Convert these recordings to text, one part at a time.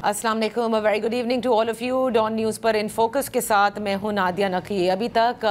अस्सलाम वालेकुम, very good evening to all of you. Dawn News पर इन फोकस के साथ मैं हूं नादिया नकी। अभी तक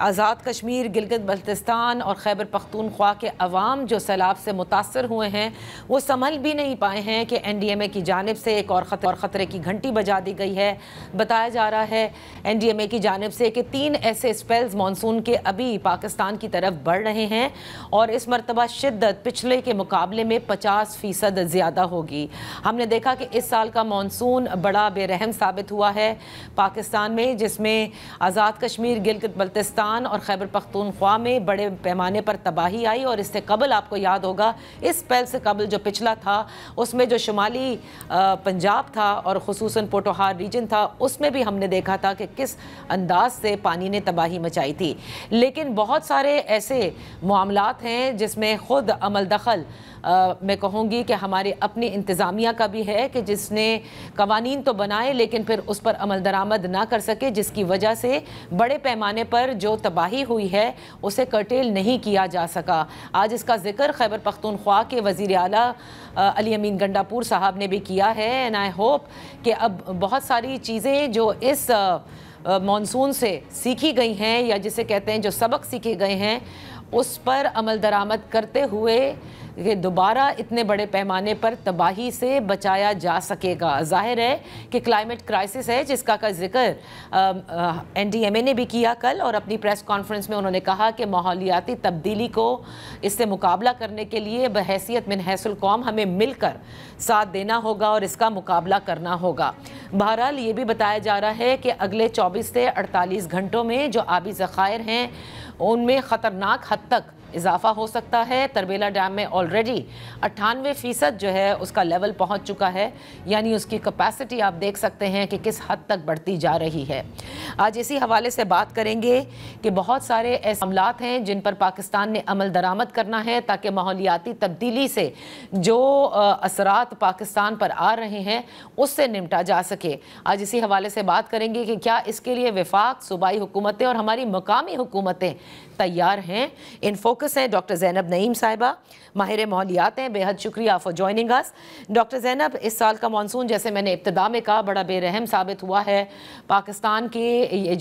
आज़ाद कश्मीर, गिलगित बल्तिस्तान और खैबर पख्तूनख्वा के अवाम जो सैलाब से मुतासर हुए हैं वो संभल भी नहीं पाए हैं कि NDMA की जानिब से एक और ख़तरे की घंटी बजा दी गई है। बताया जा रहा है NDMA की जानिब से कि 3 ऐसे स्पेल्स मानसून के अभी पाकिस्तान की तरफ बढ़ रहे हैं और इस मरतबा शिद्दत पिछले के मुकाबले में 50% ज़्यादा होगी। हमने देखा कि इस साल का मानसून बड़ा बेरहम साबित हुआ है पाकिस्तान में, जिसमें आज़ाद कश्मीर, गिलगित बल्तिस्तान और खैबर पख्तूनख्वा में बड़े पैमाने पर तबाही आई। और इससे कबल आपको याद होगा, इस स्पेल से कबल जो पिछला था उसमें जो शुमाली पंजाब था और खुसूसन पोटोहार रीजन था, उसमें भी हमने देखा था कि किस अंदाज से पानी ने तबाही मचाई थी। लेकिन बहुत सारे ऐसे मामलात हैं जिसमें ख़ुद अमल दखल मैं कहूँगी कि हमारे अपनी इंतज़ामिया का भी है कि जिसने कवानीन तो बनाए लेकिन फिर उस पर अमल दरामद ना कर सके, जिसकी वजह से बड़े पैमाने पर जो तबाही हुई है उसे कर्टेल नहीं किया जा सका। आज इसका जिक्र खैबर पख्तूनख्वा के वज़ीर आला अली अमीन गंडापुर साहब ने भी किया है। एंड आई होप कि अब बहुत सारी चीज़ें जो इस मानसून से सीखी गई हैं या जिसे कहते हैं जो सबक सीखे गए हैं उस पर अमल दरामद करते हुए कि दोबारा इतने बड़े पैमाने पर तबाही से बचाया जा सकेगा। जाहिर है कि क्लाइमेट क्राइसिस है जिसका का जिक्र NDMA ने भी किया कल, और अपनी प्रेस कॉन्फ्रेंस में उन्होंने कहा कि माहौलियाती तब्दीली को इससे मुकाबला करने के लिए बहैसियत मिन हैसुल कौम हमें मिलकर साथ देना होगा और इसका मुकाबला करना होगा। बहरहाल ये भी बताया जा रहा है कि अगले 24 से 48 घंटों में जो आबी ज़खायर हैं उनमें ख़तरनाक हद तक इजाफा हो सकता है। तरबेला डैम में ऑलरेडी 98% जो है उसका लेवल पहुंच चुका है, यानी उसकी कैपेसिटी आप देख सकते हैं कि किस हद तक बढ़ती जा रही है। आज इसी हवाले से बात करेंगे कि बहुत सारे ऐसे मामलात हैं जिन पर पाकिस्तान ने अमल दरामद करना है ताकि माहौलियाती तब्दीली से जो असरात पाकिस्तान पर आ रहे हैं उससे निपटा जा सके। आज इसी हवाले से बात करेंगे कि क्या इसके लिए वफाक, सूबाई हुकूमतें और हमारी मकामी हुकूमतें तैयार हैं। इन फोकस हैं डॉक्टर ज़ैनब नईम साहिबा, माहिर माहौलियात हैं। बेहद शुक्रिया for joining us. Doctor Zainab, इस साल का मानसून जैसे मैंने इब्तिदा में कहा बड़ा बेरहम साबित हुआ है। पाकिस्तान के ये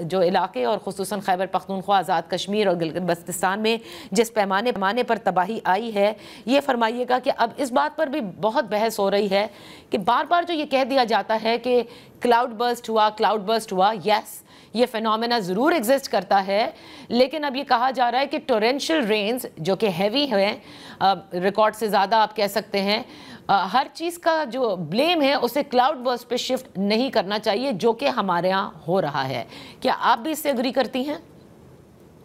जो इलाके और खुसूसन खैबर पख्तूनख्वा, आज़ाद कश्मीर और गिलगित बल्तिस्तान में जिस पैमाने पर तबाही आई है, ये फरमाइएगा कि अब इस बात पर भी बहुत बहस हो रही है कि बार बार जो ये कह दिया जाता है कि क्लाउड बर्स्ट हुआ। यस, ये फिनोमेना ज़रूर एग्जिस्ट करता है, लेकिन अब ये कहा जा रहा है कि टोरेंशियल रेन्स जो कि हैवी हैं, रिकॉर्ड से ज़्यादा आप कह सकते हैं, हर चीज़ का जो ब्लेम है उसे क्लाउड बर्स्ट पे शिफ्ट नहीं करना चाहिए, जो कि हमारे यहाँ हो रहा है। क्या आप भी इससे एग्री करती हैं?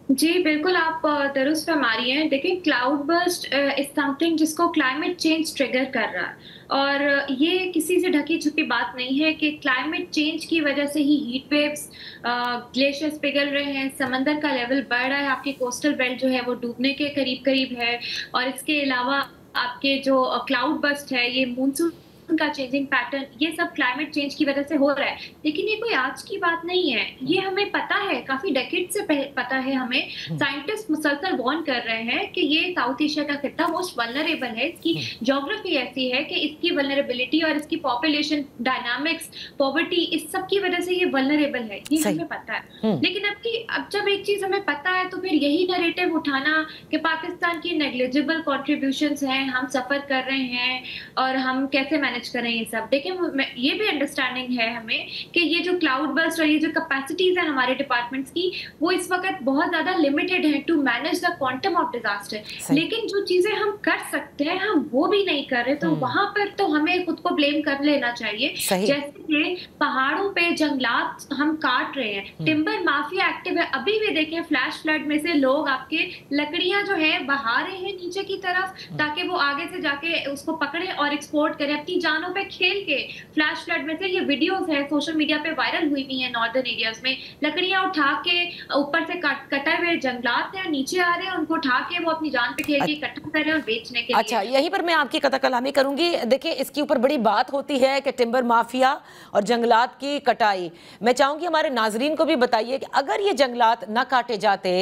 जी बिल्कुल, आप दुरुस्त फरमा रही हैं। देखिए, क्लाउड बर्स्ट इज समथिंग जिसको क्लाइमेट चेंज ट्रिगर कर रहा है, और ये किसी से ढकी छुपी बात नहीं है कि क्लाइमेट चेंज की वजह से ही हीट वेव्स, ग्लेशियर्स पिघल रहे हैं, समंदर का लेवल बढ़ रहा है, आपकी कोस्टल बेल्ट जो है वो डूबने के करीब है, और इसके अलावा आपके जो क्लाउड बर्स्ट है, ये मानसून का चेंजिंग पैटर्न, ये सब क्लाइमेट चेंज की वजह से हो रहा है। लेकिन ये कोई आज की बात नहीं है, ये हमें पता है, काफी डेकेड से पता है हमें। साइंटिस्ट मुसलसल वार्न कर रहे हैं कि ये साउथ एशिया का खित्ता मोस्ट वल्नरेबल है, इसकी ज्योग्राफी ऐसी है कि इसकी वल्नरेबिलिटी और इसकी पॉपुलेशन डायनामिक्स, पॉवर्टी, इस सब की वजह से ये वल्नरेबल है, ये हमें पता है। लेकिन अब जब एक चीज हमें पता है तो फिर यही नैरेटिव उठाना कि पाकिस्तान की नेग्लिजिबल कॉन्ट्रीब्यूशंस हैं, हम सफर कर रहे हैं और हम कैसे मैनेज करें ये सब। देखिए, ये भी अंडरस्टैंडिंग है हमें कि ये जो क्लाउड बर्स्ट और ये जो कैपेसिटीज हैं हमारे डिपार्टमेंट्स की, वो इस वक्त बहुत ज्यादा लिमिटेड है to manage the quantum of disaster. लेकिन जो चीजें हम कर सकते हैं हम वो भी नहीं कर रहे, तो वहां पर तो हमें खुद को ब्लेम कर लेना चाहिए। जैसे कि पहाड़ों पे जंगलात हम काट रहे हैं, टिम्बर माफिया एक्टिव है। अभी भी देखें, फ्लैश फ्लड में से लोग आपके लकड़ियां जो है बहा रहे हैं नीचे की तरफ ताकि वो आगे से जाके उसको पकड़े और एक्सपोर्ट करें अपनी जानों पे खेल के। फ्लैश फ्लड में से ये वीडियोस है सोशल मीडिया पे वायरल हुई भी है, नॉर्दर्न एरियाज में लकड़ियां उठा के ऊपर से कटे हुए जंगलात हैं, नीचे आ रहे हैं, उनको उठा के वो अपनी जान पे खेल के इकट्ठा कर रहे हैं और बेचने के लिए। अच्छा, यहीं पर मैं आपकी कथा कलामी करूंगी। देखिए, इसके ऊपर बड़ी बात होती है कि टिम्बर माफिया और जंगलात की कटाई। मैं चाहूंगी हमारे नाजरीन को भी बताइए कि अगर ये जंगलात न काटे जाते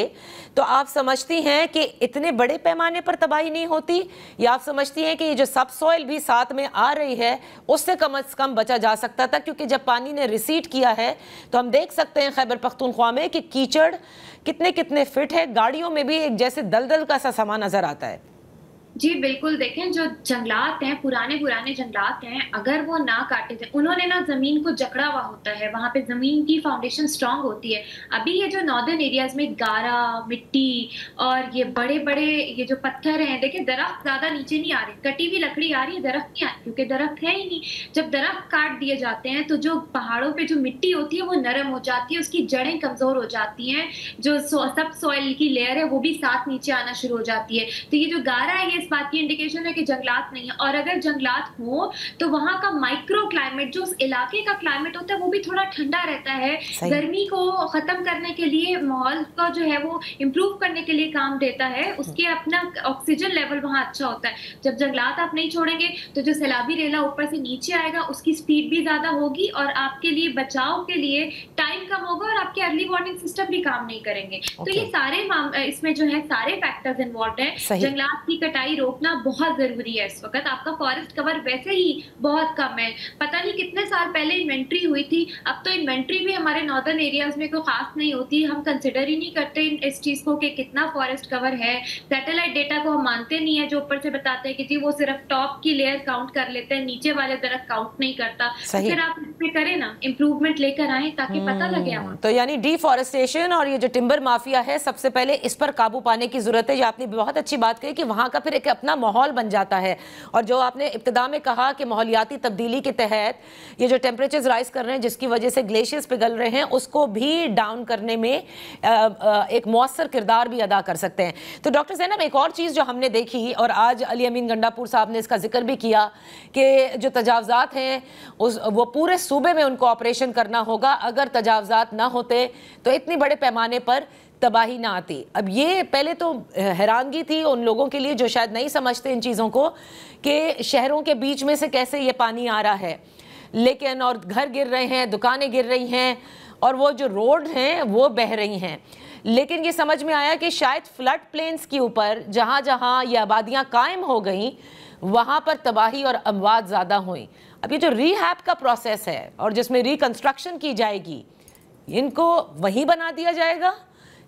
तो आप समझती हैं कि इतने बड़े पैमाने पर तबाही नहीं होती, या आप समझती हैं कि ये जो सब सॉइल भी साथ में आ रही पानी है उससे कम से कम बचा जा सकता था, क्योंकि जब पानी ने रिसीड किया है तो हम देख सकते हैं खैबर पख्तूनख्वा में कि कीचड़ कितने कितने फिट है, गाड़ियों में भी एक जैसे दलदल का सा समा नजर आता है। जी बिल्कुल, देखें जो जंगलात हैं, पुराने पुराने जंगलात हैं, अगर वो ना काटे जाए, उन्होंने ना जमीन को जकड़ा हुआ होता है, वहां पे जमीन की फाउंडेशन स्ट्रांग होती है। अभी ये जो नॉर्दर्न एरियाज में गारा मिट्टी और ये बड़े बड़े ये जो पत्थर हैं, देखिए दरख्त ज्यादा नीचे नहीं आ रहे, कटी हुई लकड़ी आ रही है, दरख्त नहीं आ रही, क्योंकि दरख्त है ही नहीं। जब दरख्त काट दिए जाते हैं तो जो पहाड़ों पे जो मिट्टी होती है वो नरम हो जाती है, उसकी जड़ें कमजोर हो जाती हैं, जो सब सॉइल की लेयर है वो भी साथ नीचे आना शुरू हो जाती है। तो ये जो गारा है ये इस बात की इंडिकेशन है कि जंगलात नहीं है, और अगर जंगलात हो तो वहां का माइक्रो क्लाइमेट, जो उस इलाके का क्लाइमेट होता है, वो भी थोड़ा ठंडा रहता है। गर्मी को खत्म करने के लिए, माहौल का जो है वो इम्प्रूव करने के लिए काम देता है, उसके अपना ऑक्सीजन लेवल वहां अच्छा होता है। जब जंगलात आप नहीं छोड़ेंगे तो जो सैलाबी रेला ऊपर से नीचे आएगा उसकी स्पीड भी ज्यादा होगी, और आपके लिए बचाव के लिए टाइम कम होगा, और आपके अर्ली वार्निंग सिस्टम भी काम नहीं करेंगे। तो ये सारे इसमें जो है सारे फैक्टर्स इन्वॉल्व है। जंगलात की कटाई रोकना बहुत जरूरी है इस वक्त। आपका फॉरेस्ट कवर वैसे ही बहुत कम है, पता नहीं कितने साल पहले इन्वेंट्री हुई थी, अब तो इन्वेंट्री भी हमारे नॉर्दर्न एरियाज में कोई खास नहीं होती, हम कंसिडर ही नहीं करते इस चीज को कि कितना फॉरेस्ट कवर है। सैटेलाइट डेटा को हम मानते नहीं है, जो ऊपर से बताते हैं कि जी वो सिर्फ टॉप की लेयर काउंट कर लेते हैं, नीचे वाले दरख्त काउंट नहीं करता। तो फिर आप इसमें करें ना, इंप्रूवमेंट लेकर आए ताकि पता लगे हमें। तो यानी डिफॉरेस्टेशन और ये जो टिम्बर माफिया है, सबसे पहले इस पर काबू पाने की जरूरत है। आपने बहुत अच्छी बात कही कि वहां का फिर एक अपना माहौल बन जाता है, और जो आपने इब्तिदा में कहा कि माहौलियाती तब्दीली के तहत ये जो टेम्परेचर्स राइज कर रहे हैं जिसकी वजह से ग्लेशियर्स पिघल रहे हैं, उसको भी डाउन करने में एक मौसर किरदार भी अदा कर सकते हैं। तो डॉक्टर ज़ैनब, एक और चीज़ जो हमने देखी और आज अली अमीन गंडापुर साहब ने इसका जिक्र भी किया कि जो तजावज़ात हैं वो पूरे सूबे में उनको ऑपरेशन करना होगा। अगर तजावज़ात ना होते तो इतनी बड़े पैमाने पर तबाही ना आती। अब ये पहले तो हैरानगी थी उन लोगों के लिए जो शायद नहीं समझते इन चीज़ों को कि शहरों के बीच में से कैसे ये पानी आ रहा है, लेकिन और घर गिर रहे हैं, दुकानें गिर रही हैं, और वो जो रोड हैं वो बह रही हैं। लेकिन ये समझ में आया कि शायद फ्लड प्लेन्स के ऊपर जहाँ जहाँ ये आबादियाँ कायम हो गई वहाँ पर तबाही और अमवात ज़्यादा हुई। अब ये जो रीहैब का प्रोसेस है और जिसमें रिकन्स्ट्रक्शन की जाएगी, इनको वहीं बना दिया जाएगा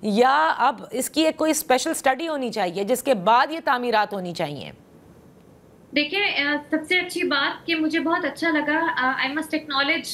या अब इसकी एक कोई स्पेशल स्टडी होनी चाहिए जिसके बाद ये तामीरात होनी चाहिए? देखिए, सबसे अच्छी बात कि मुझे बहुत अच्छा लगा, I must acknowledge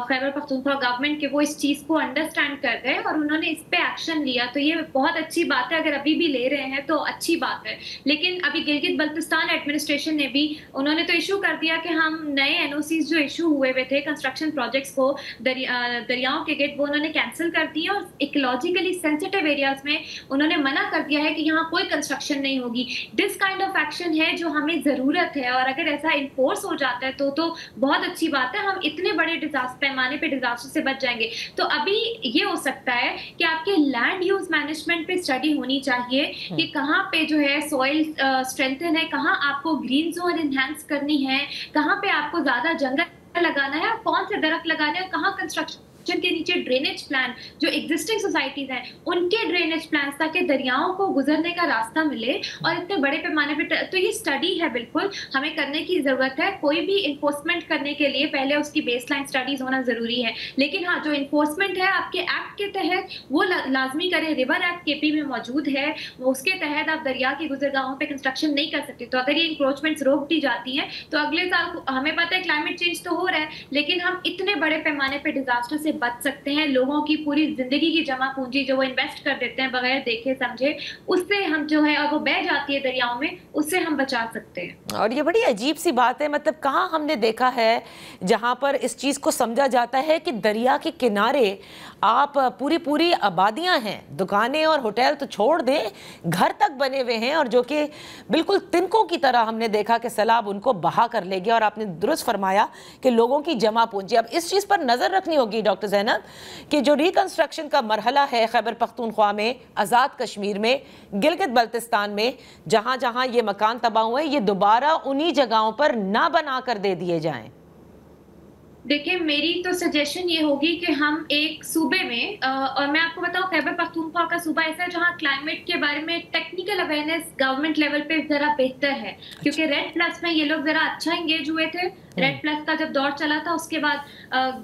Khyber Pakhtunkhwa government के वो इस चीज़ को अंडरस्टैंड कर गए और उन्होंने इस पे एक्शन लिया, तो ये बहुत अच्छी बात है। अगर अभी भी ले रहे हैं तो अच्छी बात है। लेकिन अभी गिलगित बल्तिस्तान एडमिनिस्ट्रेशन ने भी, उन्होंने तो इशू कर दिया कि हम नए एनओसीज जो इशू हुए हुए थे कंस्ट्रक्शन प्रोजेक्ट्स को, दरियाओं के गेट, वो उन्होंने कैंसिल कर दिए, और इकोलॉजिकली सेंसिटिव एरियाज में उन्होंने मना कर दिया है कि यहाँ कोई कंस्ट्रक्शन नहीं होगी। दिस काइंड ऑफ एक्शन है जो हमें जरूरत है, और अगर ऐसा इन्फोर्स हो जाता है तो बहुत अच्छी बात है। हम इतने बड़े पैमाने पे डिजास्टर से बच जाएंगे। तो अभी ये हो सकता है कि आपके लैंड यूज मैनेजमेंट पे स्टडी होनी चाहिए कि कहाँ पे जो है सॉइल स्ट्रेंथन है, कहाँ आपको ग्रीन जोन एनहांस करनी है, कहाँ पे आपको ज्यादा जंगल लगाना है, कौन से दरख्त लगाने हैं, कहाँ कंस्ट्रक्शन के नीचे ड्रेनेज प्लान, जो एग्जिस्टिंग सोसाइटीज हैं उनके ड्रेनेज प्लान, ताकि दरियाओं को गुजरने का रास्ता मिले। और इतने बड़े पैमाने पे तो ये स्टडी है, बिल्कुल हमें करने की जरूरत है। कोई भी इन्फोर्समेंट करने के लिए पहले उसकी बेसलाइन स्टडीज होना जरूरी है। लेकिन हाँ, जो इन्फोर्समेंट है आपके एक्ट के तहत वो लाजमी करें। रिवर एक्ट केपी में मौजूद है, वो उसके तहत आप दरिया की गुजरगाहों पे कंस्ट्रक्शन नहीं कर सकते। तो अगर ये इंक्रोचमेंट्स रोक दी जाती हैं तो अगले साल, हमें पता है क्लाइमेट चेंज तो हो रहा है, लेकिन हम इतने बड़े पैमाने पे डिजास्टर से बच सकते हैं। लोगों की पूरी जिंदगी की जमा पूंजी जो वो इन्वेस्ट कर देते हैं बगैर देखे समझे, उससे हम जो है, और वो बह जाती है दरियाओं में, उससे हम बचा सकते हैं। और ये बड़ी अजीब सी बात है, मतलब कहाँ हमने देखा है जहाँ पर इस चीज़ को समझा जाता है कि दरिया के किनारे आप पूरी आबादियाँ हैं, दुकानें और होटल तो छोड़ दें, घर तक बने हुए हैं, और जो कि बिल्कुल तिनकों की तरह हमने देखा कि सैलाब उनको बहा कर ले गया। और आपने दुरुस्त फरमाया कि लोगों की जमा पूंजी, अब इस चीज़ पर नज़र रखनी होगी डॉक्टर ज़ैनब कि जो रिकन्स्ट्रक्शन का मरहला है खैबर पख्तूनख्वा में, आज़ाद कश्मीर में, गिलगित बल्तिस्तान में, जहाँ जहाँ ये मकान तबाह हुए, ये दोबारा उन्हीं जगहों पर ना बना कर दे दिए जाएं। देखिए, मेरी तो सजेशन ये होगी कि हम एक सूबे में और मैं आपको बताऊँ, खैबर पख्तूनख्वा का सूबा ऐसा है जहाँ क्लाइमेट के बारे में टेक्निकल अवेयरनेस गवर्नमेंट लेवल पे ज़रा बेहतर है। क्योंकि रेड प्लस में ये लोग ज़रा अच्छा एंगेज हुए थे। रेड प्लस का जब दौर चला था उसके बाद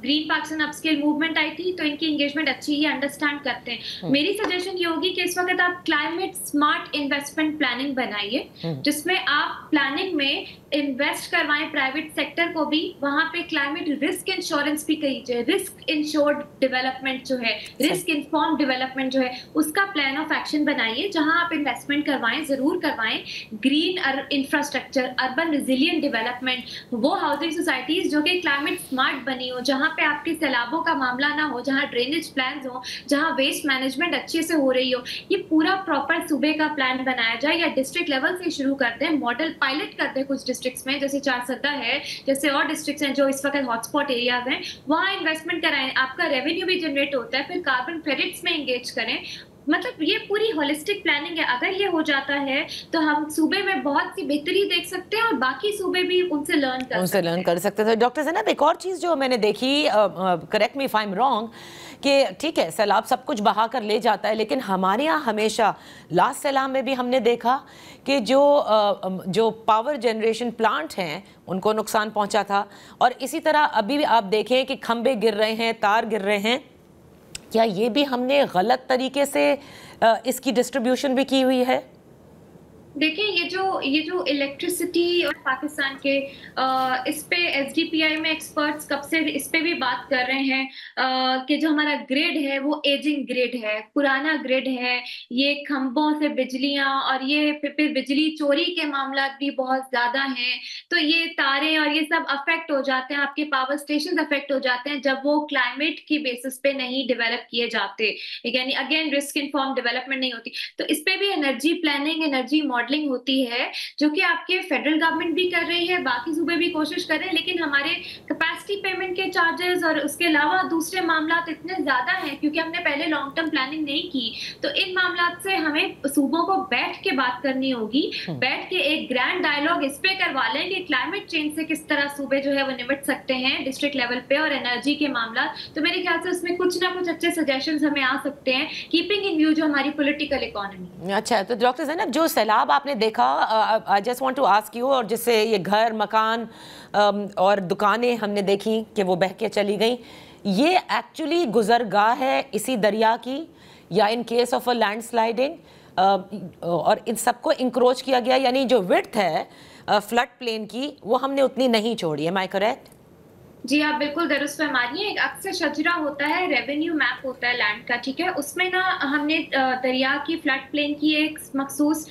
ग्रीन पाकिस्तान अपस्केल मूवमेंट आई थी, तो इनकी एंगेजमेंट अच्छी ही अंडरस्टैंड करते हैं। मेरी सजेशन ये होगी कि इस वक़्त आप क्लाइमेट स्मार्ट इन्वेस्टमेंट प्लानिंग बनाइए, जिसमें आप प्लानिंग में इन्वेस्ट करवाएं प्राइवेट सेक्टर को भी, वहां पे क्लाइमेट रिस्क इंश्योरेंस भी कीजिए, रिस्क इंश्योर्ड डेवलपमेंट जो है, रिस्क इन्फॉर्म डेवलपमेंट जो है, उसका प्लान ऑफ एक्शन बनाइए जहां आप इन्वेस्टमेंट करवाएं, जरूर करवाएं। Green infrastructure, urban resilient development, वो हाउसिंग सोसाइटीज जो कि क्लाइमेट स्मार्ट बनी हो, जहां पे आपके सैलाबों का मामला ना हो, जहां ड्रेनेज प्लान हो, जहां वेस्ट मैनेजमेंट अच्छे से हो रही हो, ये पूरा प्रॉपर सूबे का प्लान बनाया जाए या डिस्ट्रिक्ट लेवल से शुरू करते हैं, मॉडल पायलट करते हैं कुछ डिस्ट्रिक्ट्स में, जैसे चारसद्दा है, जैसे और डिस्ट्रिक्ट्स हैं जो इस वक्त हॉटस्पॉट एरियाज हैं, वहां इन्वेस्टमेंट कराएं, आपका रेवेन्यू भी जनरेट होता है, फिर कार्बन क्रेडिट्स में एंगेज करें। मतलब ये पूरी होलिस्टिक प्लानिंग है। अगर ये हो जाता है तो हम सूबे में बहुत सी बेहतरी देख सकते हैं और बाकी सूबे भी उनसे लर्न कर सकते हैं। डॉक्टर ज़ैनब, एक और चीज़ जो मैंने देखी, correct me if I am wrong, कि ठीक है सैलाब सब कुछ बहा कर ले जाता है, लेकिन हमारे यहाँ हमेशा लास्ट सैलाब में भी हमने देखा कि जो पावर जनरेशन प्लांट हैं उनको नुकसान पहुँचा था, और इसी तरह अभी भी आप देखें कि खंबे गिर रहे हैं, तार गिर रहे हैं। क्या ये भी हमने गलत तरीके से इसकी डिस्ट्रीब्यूशन भी की हुई है? देखिए, ये जो इलेक्ट्रिसिटी और पाकिस्तान के इस पे एसडीपीआई में एक्सपर्ट्स कब से इस पे भी बात कर रहे हैं कि जो हमारा ग्रिड है वो एजिंग ग्रिड है, पुराना ग्रिड है, ये खंभों से बिजलियां और ये फिर बिजली चोरी के मामला भी बहुत ज्यादा हैं, तो ये तारे और ये सब अफेक्ट हो जाते हैं, आपके पावर स्टेशन अफेक्ट हो जाते हैं जब वो क्लाइमेट की बेसिस पे नहीं डेवलप किए जाते, यानी अगेन रिस्क इन्फॉर्म डेवलपमेंट नहीं होती। तो इस पे भी एनर्जी प्लानिंग, एनर्जी मॉडलिंग होती है, जो कि आपके फेडरल गवर्नमेंट भी कर रही है, बाकी सूबे भी कोशिश कर रहे हैं, लेकिन हमारे कैपेसिटी पेमेंट के चार्जेस और उसके अलावा दूसरे मामला इतने ज्यादा हैं क्योंकि हमने पहले लॉन्ग टर्म प्लानिंग नहीं की। तो इन मामला से हमें सूबों को बैठ के बात करनी होगी, बैठ के एक ग्रैंड डायलॉग इस पे करवा लें कि क्लाइमेट चेंज से किस तरह सूबे जो है वो निपट सकते हैं डिस्ट्रिक्ट लेवल पे, और एनर्जी के मामला। तो मेरे ख्याल से उसमें कुछ ना कुछ अच्छे सजेशंस हमें आ सकते हैं, कीपिंग इन व्यू जो हमारी पॉलिटिकल इकोनॉमी। अच्छा, तो डॉक्टर ज़ैनब, जो सैलाब आपने देखा, I just want to ask you, और जिससे ये घर, मकान और दुकानें हमने देखी कि वो बह के चली गई, ये एक्चुअली गुजरगाह है इसी दरिया की, या in case of a landsliding और इन सबको इंक्रोच किया गया, यानी जो विड्थ है फ्लड प्लेन की वो हमने उतनी नहीं छोड़ी, एम आई करेक्ट? जी, आप बिल्कुल दुरुस्त फरमा रही हैं। एक अक्सर शजरा होता है, रेवेन्यू मैप होता है लैंड का, ठीक है, उसमें ना हमने दरिया की फ्लड प्लेन की एक मखसूस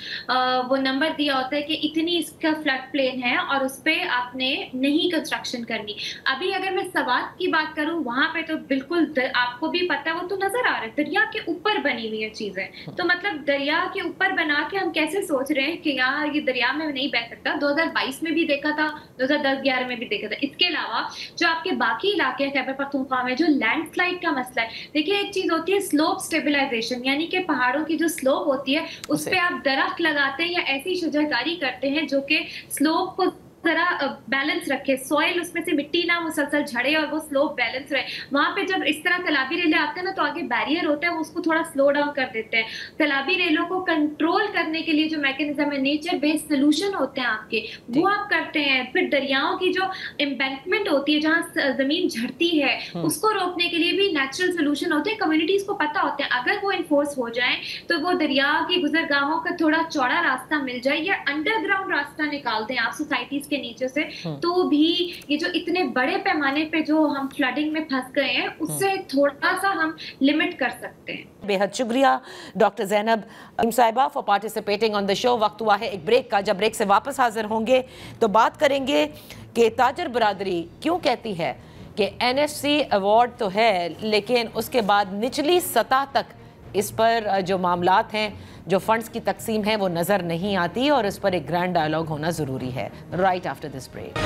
वो नंबर दिया होता है कि इतनी इसका फ्लड प्लेन है और उस पर आपने नहीं कंस्ट्रक्शन करनी। अभी अगर मैं सवात की बात करूं, वहां पे तो बिल्कुल आपको भी पता है, वो तो नजर आ रहा है, दरिया के ऊपर बनी हुई है चीजें। तो मतलब दरिया के ऊपर बना के हम कैसे सोच रहे हैं कि यार ये दरिया में नहीं बह सकता। 2022 में भी देखा था, 2010-11 में भी देखा था। इसके अलावा जो आपके बाकी इलाके हैं खैबर पख्तूनख्वा में, जो लैंडस्लाइड का मसला है, देखिए एक चीज होती है स्लोप स्टेबलाइजेशन, यानी कि पहाड़ों की जो स्लोप होती है उस पे आप दरख्त लगाते हैं या ऐसी शजरकारी करते हैं जो कि स्लोप को जरा बैलेंस रखे, सॉइल उसमें से मिट्टी ना मुसलसल झड़े और वो स्लोप बैलेंस रहे। वहां पे जब इस तरह सैलाबी रेले आते हैं ना, तो आगे बैरियर होता है, वो उसको थोड़ा स्लो डाउन कर देते हैं। सैलाबी रेलों को कंट्रोल करने के लिए जो मैकेनिज्म है, नेचर बेस्ड सोल्यूशन होते हैं आपके, वो आप करते हैं। फिर दरियाओं की जो एम्बैंकमेंट होती है, जहाँ जमीन झड़ती है, उसको रोकने के लिए भी नेचुरल सोल्यूशन होते हैं, कम्युनिटीज को पता होते हैं। अगर वो इन्फोर्स हो जाए तो वो दरिया की गुजरगाहों का थोड़ा चौड़ा रास्ता मिल जाए या अंडरग्राउंड रास्ता निकाल दें आप सोसाइटीज के नीचे से, तो भी ये जो इतने बड़े पैमाने पे जो हम फ्लडिंग में फंस गए हैं, उससे थोड़ा सा हम लिमिट कर सकते हैं। बेहद शुक्रिया डॉक्टर ज़ैनब साहिबा for participating on the show. वक्त हुआ है एक ब्रेक का, जब ब्रेक से वापस हाजिर होंगे तो बात करेंगे कि ताजर बरादरी क्यों कहती है कि NFC अवार्ड तो है, लेकिन उसके बाद निचली सतह तक इस पर जो मामलात हैं, जो फंड्स की तकसीम है, वो नज़र नहीं आती, और इस पर एक ग्रैंड डायलॉग होना ज़रूरी है। Right after this break.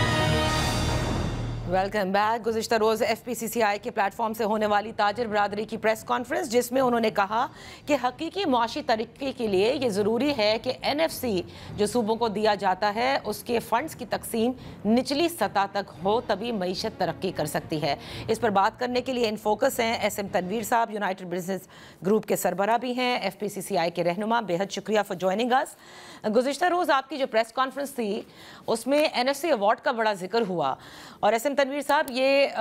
Welcome back. गुज़िश्ता रोज़ FPCCI के प्लेटफॉर्म से होने वाली ताजर बरादरी की प्रेस कॉन्फ्रेंस, जिसमें उन्होंने कहा कि हकीकी मुआशी तरक्की के लिए ये ज़रूरी है कि NFC जो सूबों को दिया जाता है उसके फ़ंड्स की तकसीम निचली सतह तक हो, तभी मईशत तरक्की कर सकती है। इस पर बात करने के लिए इन फोकस हैं SM तनवीर साहब, यूनाइटेड बिजनेस ग्रुप के सरबराह भी हैं, FPCCI के रहनुमा। बेहद शुक्रिया फॉर जॉइनिंग अस। गुज़िश्ता रोज़ आपकी जो प्रेस कॉन्फ्रेंस थी उसमें NFC अवार्ड का बड़ा जिक्र हुआ, और SM तनवीर साहब, ये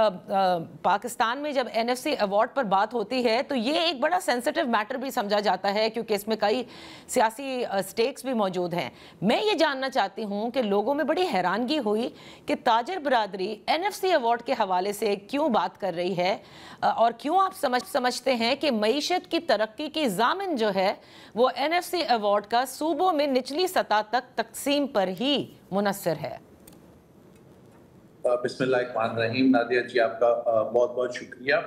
पाकिस्तान में जब NFC अवार्ड पर बात होती है तो ये एक बड़ा सेंसिटिव मैटर भी समझा जाता है, क्योंकि इसमें कई सियासी स्टेक्स भी मौजूद हैं। मैं ये जानना चाहती हूँ कि लोगों में बड़ी हैरानगी हुई कि ताजर बरादरी NFC अवार्ड के हवाले से क्यों बात कर रही है, और क्यों आप समझते हैं कि मईशत की तरक्की की ज़ामिन जो है वो NFC अवार्ड का सूबों में निचली सतह तक तकसीम पर ही मुनस्सर है। बिस्मिल्लाहिर्रहमानिर्रहीम। नादिया जी, आपका बहुत बहुत शुक्रिया।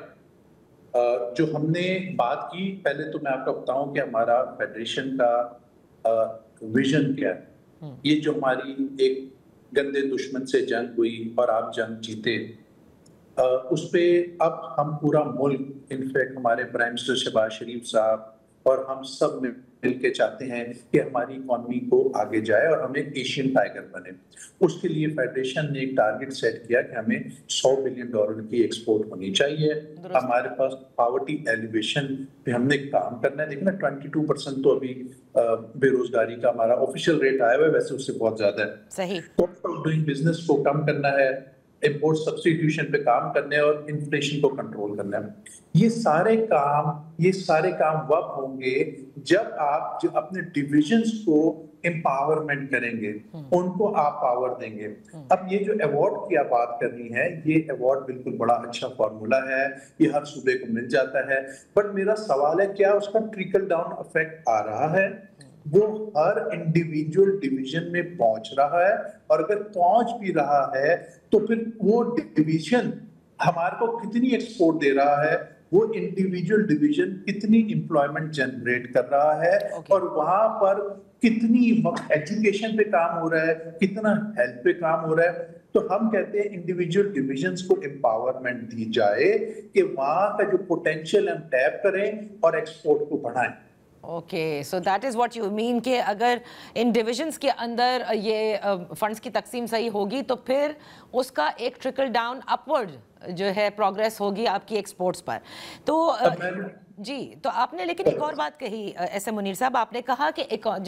जो हमने बात की, पहले तो मैं आपको बताऊं कि हमारा फेडरेशन का विजन क्या है। ये जो हमारी एक गंदे दुश्मन से जंग हुई और आप जंग जीते, उस पे अब हम पूरा मुल्क, इनफैक्ट हमारे प्राइम मिनिस्टर शहबाज शरीफ साहब और हम सब मिलके चाहते हैं कि हमारी इकॉनमी को आगे जाए और हम एक एशियन टाइगर बने। उसके लिए फेडरेशन ने एक टारगेट सेट किया कि हमें $100 बिलियन की एक्सपोर्ट होनी चाहिए। हमारे पास पॉवर्टी एलिवेशन पे हमने काम करना है। देखिए ना, 22% तो अभी बेरोजगारी का हमारा ऑफिशियल रेट आया हुआ है, वैसे उससे बहुत ज्यादा है। सही। कॉस्ट ऑफ डूइंग बिजनेस को कम करना है, इम्पोर्ट सब्स्टिट्यूशन पे काम करने और इन्फ्लेशन को कंट्रोल करना है। ये सारे काम वब होंगे जब आप जो अपने डिविजन्स को एम्पावरमेंट करेंगे, उनको आप पावर देंगे। अब ये जो अवार्ड की आप बात कर रही हैं, ये अवार्ड बिल्कुल बड़ा अच्छा फॉर्मूला है, ये हर सूबे को मिल जाता है। बट मेरा सवाल है, क्या उसका ट्रिकल डाउन इफेक्ट आ रहा है? वो हर इंडिविजुअल डिवीजन में पहुंच रहा है? और अगर पहुंच भी रहा है तो फिर वो डिवीजन हमारे को कितनी एक्सपोर्ट दे रहा है, वो इंडिविजुअल डिवीजन कितनी एम्प्लॉयमेंट जनरेट कर रहा है, और वहां पर कितनी एजुकेशन पे काम हो रहा है, कितना हेल्थ पे काम हो रहा है। तो हम कहते हैं इंडिविजुअल डिविजन्स को एम्पावरमेंट दी जाए कि वहां का जो पोटेंशियल हम टैप करें और एक्सपोर्ट को बढ़ाएं। Okay, so that is what you mean कि अगर इन डिविजन्स के अंदर ये फंड्स की तकसीम सही होगी तो फिर उसका एक ट्रिकल डाउन अपवर्ड जो है प्रोग्रेस होगी आपकी एक्सपोर्ट्स पर। तो जी, तो आपने लेकिन एक और बात कही SM मुनीर साहब, आपने कहा कि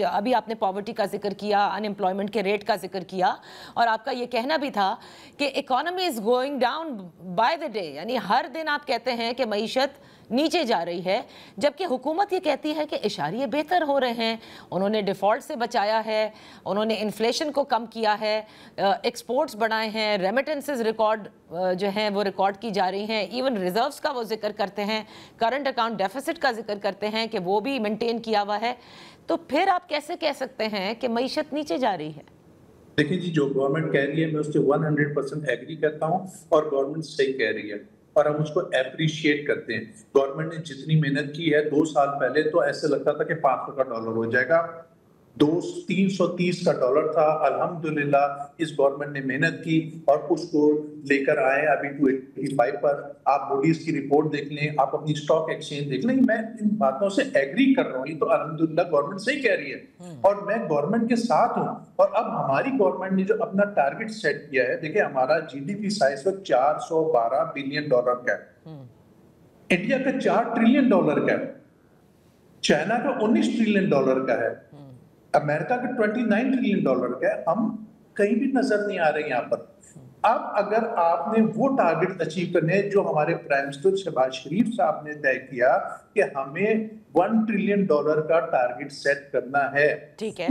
अभी आपने पॉवर्टी का जिक्र किया, अनएम्प्लॉयमेंट के रेट का जिक्र किया, और आपका ये कहना भी था कि economy is going down by the day, यानी हर दिन आप कहते हैं कि मईशत नीचे जा रही है, जबकि हुकूमत ये कहती है कि इशारे बेहतर हो रहे हैं। उन्होंने डिफ़ॉल्ट से बचाया है, उन्होंने इन्फ्लेशन को कम किया है, एक्सपोर्ट्स बढ़ाए हैं, रेमिटेंसेस रिकॉर्ड जो हैं वो रिकॉर्ड की जा रही हैं, इवन रिजर्व्स का वो जिक्र करते हैं, करंट अकाउंट डेफिसिट का जिक्र करते हैं कि वो भी मेंटेन किया हुआ है। तो फिर आप कैसे कह सकते हैं कि मईशत नीचे जा रही है? देखिए जी, जो गवर्नमेंट कह रही है मैं उससे 100% एग्री करता हूँ, और गवर्नमेंट सही कह रही है और हम उसको एप्रिशिएट करते हैं। गवर्नमेंट ने जितनी मेहनत की है, 2 साल पहले तो ऐसे लगता था कि $500 का हो जाएगा, 330 का डॉलर था। अल्हम्दुलिल्लाह इस गवर्नमेंट ने मेहनत की और उसको लेकर आए अभी 285 पर। आप मूडीज की रिपोर्ट देख लें, आप अपनी स्टॉक एक्सचेंज देख लें। मैं इन बातों से एग्री कर रहा हूँ, ये तो अल्हम्दुलिल्लाह गवर्नमेंट सही कह रही है और मैं गवर्नमेंट के साथ हूँ। और अब हमारी गवर्नमेंट ने जो अपना टारगेट सेट किया है, देखिए हमारा GDP साइज $412 बिलियन का है, इंडिया का $4 ट्रिलियन का है, चाइना का $19 ट्रिलियन का है, अमेरिका का $29 ट्रिलियन का है। हम कहीं भी नजर नहीं आ रहे यहाँ पर। अब अगर आपने वो टारगेट अचीव करने जो हमारे प्राइम मिनिस्टर शहबाज शरीफ साहब ने तय किया कि हमें $1 ट्रिलियन का टारगेट सेट करना है,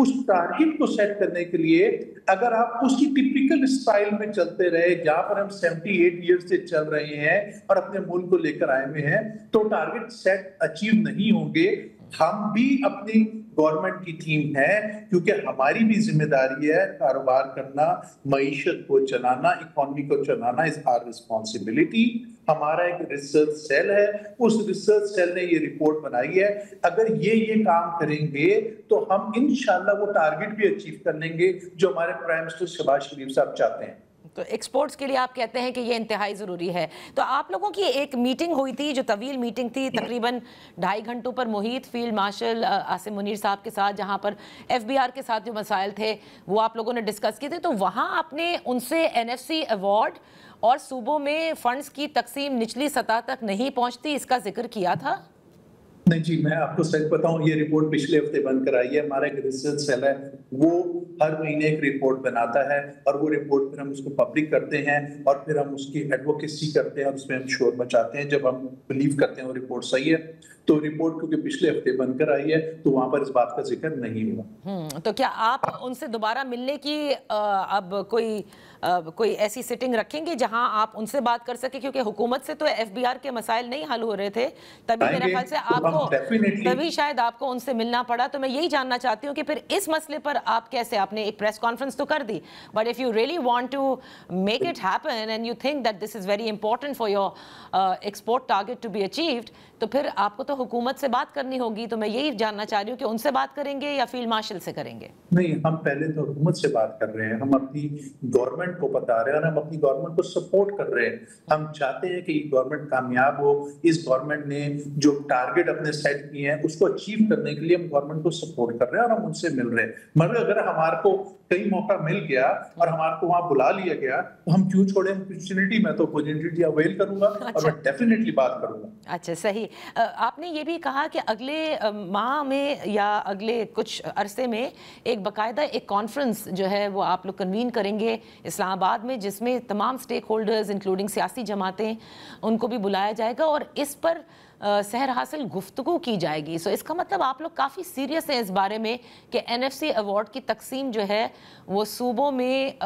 उस टारगेट को सेट करने के लिए अगर आप उसकी टिपिकल स्टाइल में चलते रहे, जहां पर हम 78 ईयर्स से चल रहे हैं और अपने मुल्क को लेकर आए हुए हैं, तो टारगेट सेट अचीव नहीं होंगे। हम भी अपनी गवर्नमेंट की थीम है, क्योंकि हमारी भी जिम्मेदारी है कारोबार करना, मईशत को चलाना, इकोनॉमी को चलाना इज आवर रिस्पॉन्सिबिलिटी। हमारा एक रिसर्च सेल है, उस रिसर्च सेल ने ये रिपोर्ट बनाई है। अगर ये काम करेंगे तो हम इंशाल्लाह वो टारगेट भी अचीव कर लेंगे जो हमारे प्राइम मिनिस्टर शहबाज शरीफ साहब चाहते हैं। तो एक्सपोर्ट्स के लिए आप कहते हैं कि ये इंतहाई ज़रूरी है। तो आप लोगों की एक मीटिंग हुई थी, जो तवील मीटिंग थी, तकरीबन 2.5 घंटों पर मुहित फील्ड मार्शल आसिम मुनीर साहब के साथ, जहां पर FBR के साथ जो मसाइल थे वो आप लोगों ने डिस्कस किए थे। तो वहां आपने उनसे NFC अवार्ड और सूबों में फंड्स की तकसीम निचली सतह तक नहीं पहुंचती, इसका जिक्र किया था? नहीं जी, मैं आपको सच बताऊं, ये रिपोर्ट पिछले हफ्ते बनकर आई है। हमारा एक रिसर्च सेल है, वो हर महीने एक रिपोर्ट बनाता है और वो रिपोर्ट फिर हम उसको पब्लिक करते हैं और फिर हम उसकी एडवोकेसी करते हैं और उसमें हम शोर मचाते हैं जब हम बिलीव करते हैं वो रिपोर्ट सही है। तो रिपोर्ट क्योंकि पिछले हफ्ते बनकर आई है तो वहां पर इस बात का जिक्र नहीं हुआ। तो क्या आप उनसे दोबारा मिलने की अब कोई ऐसी सिटिंग रखेंगे जहां आप उनसे बात कर सके? क्योंकि हुकूमत से तो FBR के मसाइल नहीं हल हो रहे थे, तभी मेरे ख्याल से आपको तभी शायद आपको उनसे मिलना पड़ा। तो मैं यही जानना चाहती हूँ कि फिर इस मसले पर आप कैसे, आपने एक प्रेस कॉन्फ्रेंस तो कर दी, but if you really want to make it happen and you think that this is very important for your export target to be achieved, तो फिर आपको तो हुकूमत से बात करनी होगी। तो मैं यही जानना चाह रही हूँ कि उनसे बात करेंगे या फील्ड मार्शल से करेंगे? नहीं, हम पहले तो हुकूमत से बात कर रहे हैं, हम अपनी गवर्नमेंट को बता रहे हैं और हम अपनी गवर्नमेंट को सपोर्ट कर रहे हैं। हम चाहते हैं कि गवर्नमेंट कामयाब हो। इस गवर्नमेंट ने जो टारगेट अपने सेट किए हैं उसको अचीव करने के लिए हम गवर्नमेंट को सपोर्ट कर रहे हैं और हम उनसे मिल रहे हैं। मगर अगर हमारे को कई मौका मिल गया और हमारे को वहां बुला लिया गया तो हम क्यों छोड़े अपॉर्चुनिटी? मैं तो अपॉर्चुनिटी अवेल करूंगा और मैं डेफिनेटली बात करूंगा। अच्छा, सही। आपने ये भी कहा कि अगले माह में या अगले कुछ अरसे में एक बाकायदा एक कॉन्फ्रेंस जो है वो आप लोग कन्वीन करेंगे इस्लामाबाद में, जिसमें तमाम स्टेक होल्डर्स इंक्लूडिंग सियासी जमातें, उनको भी बुलाया जाएगा और इस पर सहर हासिल गुफ्तगू की जाएगी। सो इसका मतलब आप लोग काफ़ी सीरियस हैं इस बारे में कि NFC अवार्ड की तकसीम जो है वो सूबों में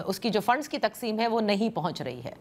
उसकी जो फंड्स की तकसीम है वो नहीं पहुंच रही है।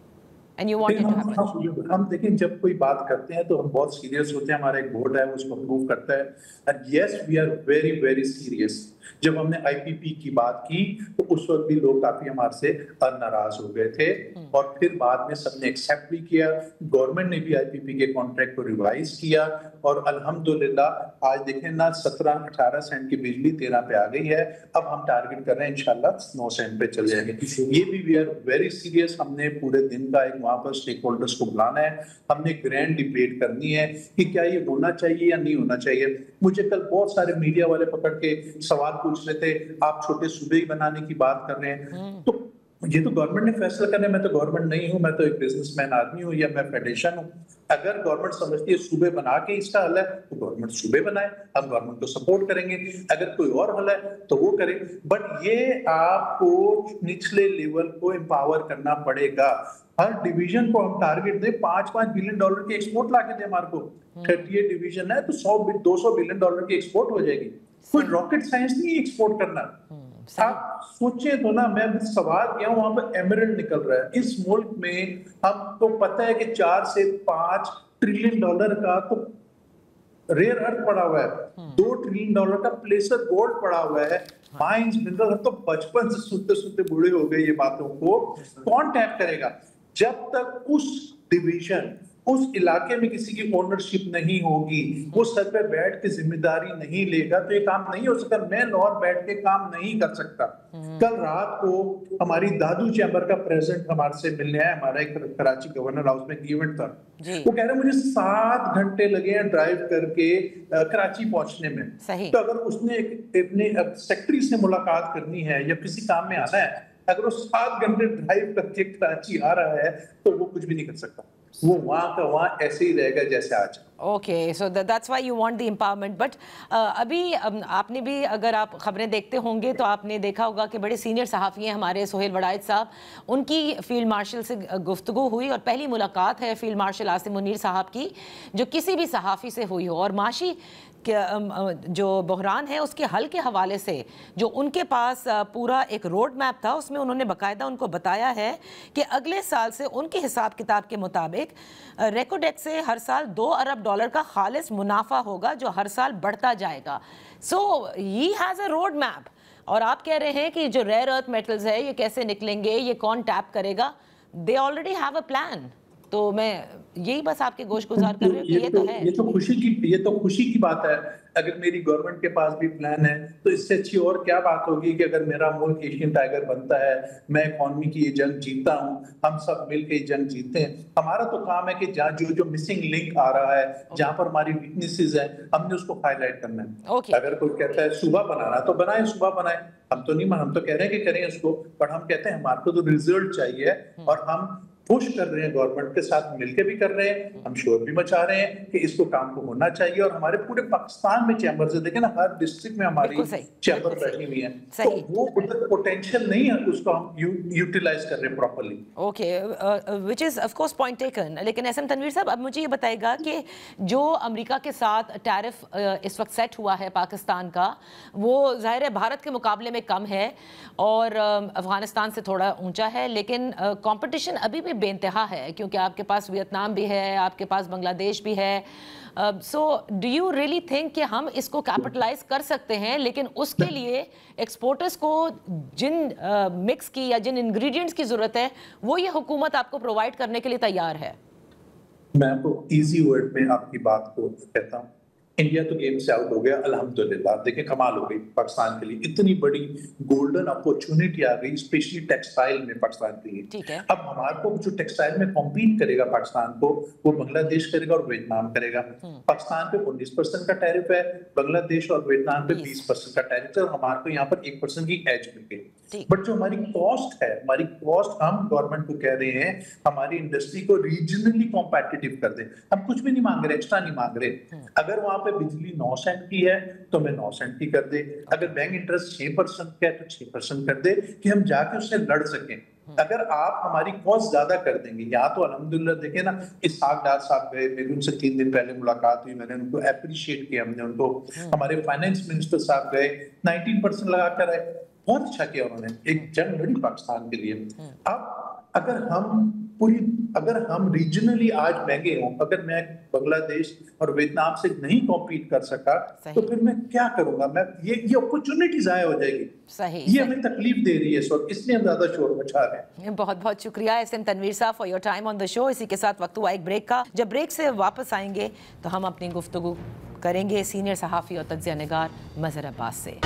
And you want it to happen. हम देखें, जब कोई बात करते हैं तो हम बहुत सीरियस होते हैं। हमारा एक बोर्ड है, उसको अप्रूव करता है। And yes, we are very very serious. जब हमने IPP की बात की तो उस वक्त भी लोग काफी हमारे से नाराज हो गए थे और फिर बाद में सबने एक्सेप्ट भी किया। गवर्नमेंट ने भी IPP के कॉन्ट्रैक्ट को रिवाइज किया और अल्हम्दुलिल्लाह आज देखें ना, 17-18 सेंट की बिजली 13 पे आ गई है। अब हम टारगेट कर रहे हैं इंशाल्लाह 9 सेंट पे चले जाएंगे। ये भी वी आर वेरी सीरियस। हमने पूरे दिन का एक वहां पर स्टेक होल्डर्स को बुलाना है, हमने ग्रैंड डिबेट करनी है कि क्या ये होना चाहिए या नहीं होना चाहिए। मुझे कल बहुत सारे मीडिया वाले पकड़ के सवाल पूछ रहे थे, आप छोटे सूबे ही बनाने की बात कर रहे हैं। तो ये तो गवर्नमेंट ने फैसला करना है। मैं तो गवर्नमेंट नहीं हूं, मैं तो एक बिजनेसमैन आदमी हूं या मैं फेडरेशन हूं। अगर गवर्नमेंट समझती है सूबे बना के इसका हल है तो गवर्नमेंट सूबे बनाए, हम गवर्नमेंट को सपोर्ट करेंगे। अगर कोई और हल है तो वो करे, बट ये आपको निचले लेवल को एम्पावर करना पड़ेगा। हर डिवीजन को हम टारगेट दे, $5-5 बिलियन की एक्सपोर्ट ला के दे। हमारे को 38 डिवीजन है तो 100-200 बिलियन डॉलर की एक्सपोर्ट हो जाएगी। कोई रॉकेट साइंस नहीं एक्सपोर्ट करना। आप सोचे तो ना, मैं सवाल किया हूं, वहां पर एमरल्ड निकल रहा है। इस मुल्क में हमको पता है कि 4 से 5 ट्रिलियन डॉलर का तो रेयर अर्थ पड़ा हुआ है, 2 ट्रिलियन डॉलर का प्लेसर गोल्ड पड़ा हुआ है, माइंस मिनरल। तो बचपन से सुनते सुनते बूढ़े हो गए ये बातों को। कौन टैप करेगा? जब तक उस डिवीजन, उस इलाके में किसी की ओनरशिप नहीं होगी, वो सर पे बैठ के जिम्मेदारी नहीं लेगा तो ये काम नहीं हो सकता। मैं लाहौर बैठ के काम नहीं कर सकता। कल रात को हमारी दादू चैम्बर का प्रेसिडेंट हमारे से मिलने आया। हमारा एक कराची गवर्नर हाउस में इवेंट था, वो कह रहे मुझे 7 घंटे लगे हैं ड्राइव करके कराची पहुंचने में। तो अगर उसने अपने सेक्रेटरी से मुलाकात करनी है या किसी काम में आना है, अगर वो 7 घंटे ड्राइव करके कराची आ रहा है तो वो कुछ भी नहीं कर सकता। वो वहां का वहां ऐसे ही रहेगा जैसे आज। Okay, so that's why you want the empowerment. But अभी आपने भी, अगर आप खबरें देखते होंगे तो आपने देखा होगा कि बड़े सीनियर सहाफ़ी हैं हमारे सोहेल वड़ाइद साहब, उनकी फील्ड मार्शल से गुफ्तगू हुई और पहली मुलाकात है फील्ड मार्शल आसिम मुनीर साहब की जो किसी भी सहाफ़ी से हुई हो। और माशी जो बहरान है उसके हल के हवाले से जो उनके पास पूरा एक रोड मैप था, उसमें उन्होंने बाकायदा उनको बताया है कि अगले साल से उनके हिसाब किताब के मुताबिक रेकोडेक्स से हर साल $2 अरब का खालिस मुनाफा होगा जो हर साल बढ़ता जाएगा। So he has a road map. और आप कह रहे हैं कि जो रेयर अर्थ मेटल्स है ये कैसे निकलेंगे, ये कौन टैप करेगा? They already have a plan. तो मैं यही बस आपके गोश गुजार कर रही हूँ कि ये तो है। ये तो खुशी की बात है। अगर मेरी गवर्नमेंट के पास भी प्लान है तो इससे अच्छी और क्या बात होगी कि अगर मेरा मुल्क एशियन टाइगर बनता है, मैं इकॉनमी की ये जंग जीतता हूँ, हम सब मिलकर ये जंग जीतते हैं। हमारा तो काम है कि जहाँ जो मिसिंग लिंक आ रहा है, जहाँ पर हमारी वीकनेसेस है, हमने उसको हाईलाइट करना है। अगर कोई कहता है सूबा बनाना तो बनाए, सूबा बनाए, हम तो कह रहे हैं कि करें उसको, पर हम कहते हैं हमारे को तो रिजल्ट चाहिए और हम पुश कर रहे हैं, गवर्नमेंट के साथ मिलकर भी कर रहे हैं, हम शोर भी मचा रहे हैं कि इसको काम को होना चाहिए। और हमारे पूरे पाकिस्तान में चैम्बर्स है, देखें ना, हर डिस्ट्रिक्ट में हमारी चैम्बर बैठी हुई है, तो वो पोटेंशियल नहीं है, उसको हम यूटिलाइज कर रहे हैं properly. Okay, which is of course point taken. लेकिन एसएम तनवीर साहब, अब मुझे ये बताएगा कि जो अमेरिका के साथ टैरिफ इस वक्त सेट हुआ है पाकिस्तान का, वो जाहिर है भारत के मुकाबले में कम है और अफगानिस्तान से थोड़ा ऊंचा है, लेकिन कंपटीशन अभी भी बेइंतहा है क्योंकि आपके पास वियतनाम भी है, आपके पास बांग्लादेश भी है। So do you really think कि हम इसको कैपिटलाइज कर सकते हैं? लेकिन उसके लिए एक्सपोर्टर्स को जिन मिक्स की या जिन इंग्रेडिएंट्स की जरूरत है वो ये हुकूमत आपको प्रोवाइड करने के लिए तैयार है। मैं आपको इजी वर्ड में आपकी बात को कहता हूँ, इंडिया तो गेम से आउट हो गया, अल्हम्दुलिल्लाह। देखिए कमाल हो गई पाकिस्तान के लिए, इतनी बड़ी गोल्डन अपॉर्चुनिटी आ गई स्पेशली टेक्सटाइल में पाकिस्तान के लिए। ठीक है। अब हमारे को जो टेक्सटाइल में कॉम्पीट करेगा पाकिस्तान को, वो बांग्लादेश करेगा और वियतनाम करेगा। पाकिस्तान पे 19% का टैरिफ है, बांग्लादेश और वियतनाम पे 20% का टैरिफ है, और हमारे को यहाँ पर 1% की एज मिल गई। बट जो हमारी कॉस्ट है, हमारी कॉस्ट हम गवर्नमेंट को कह रहे हैं हमारी इंडस्ट्री को रीजनली कॉम्पिटिटिव कर दे। हम कुछ भी नहीं मांग रहे, एक्स्ट्रा नहीं मांग रहे। अगर वहां पे बिजली 9 सेंट की है तो मैं 9 सेंट की कर दे, अगर बैंक इंटरेस्ट 6% का है तो 6% कर दे, कि हम जाके उससे लड़ सकें। अगर आप हमारी कॉस्ट ज्यादा कर देंगे, यहाँ तो अल्हम्दुलिल्लाह देखे ना, इस्हाक डार साहब गए, मेरी उनसे 3 दिन पहले मुलाकात हुई, मैंने उनको अप्रिशिएट किया, हमने उनको, हमारे फाइनेंस मिनिस्टर साहब गए, 19% लगा कर आए, बहुत अच्छा किया उन्होंने, एक जंग लड़ी पाकिस्तान के लिए। अब अगर हम रीजनली आज महंगे हों, अगर मैं बांग्लादेश और वियतनाम से नहीं कॉम्पीट कर सका तो फिर मैं क्या करूंगा? मैं ये अपॉर्चुनिटी जाया हो जाएगी। सही, ये हमें तकलीफ दे रही है इस वक्त, इसलिए हम ज्यादा शोर मचा रहे हैं। बहुत बहुत शुक्रिया एसएम तनवीर साहब for your time on the show. इसी के साथ वक्त हुआ एक ब्रेक का। जब ब्रेक से वापस आएंगे तो हम अपनी गुफ्तगू करेंगे सीनियर सहाफ़ी और तज्ज़िया निगार मज़हर अब्बास से।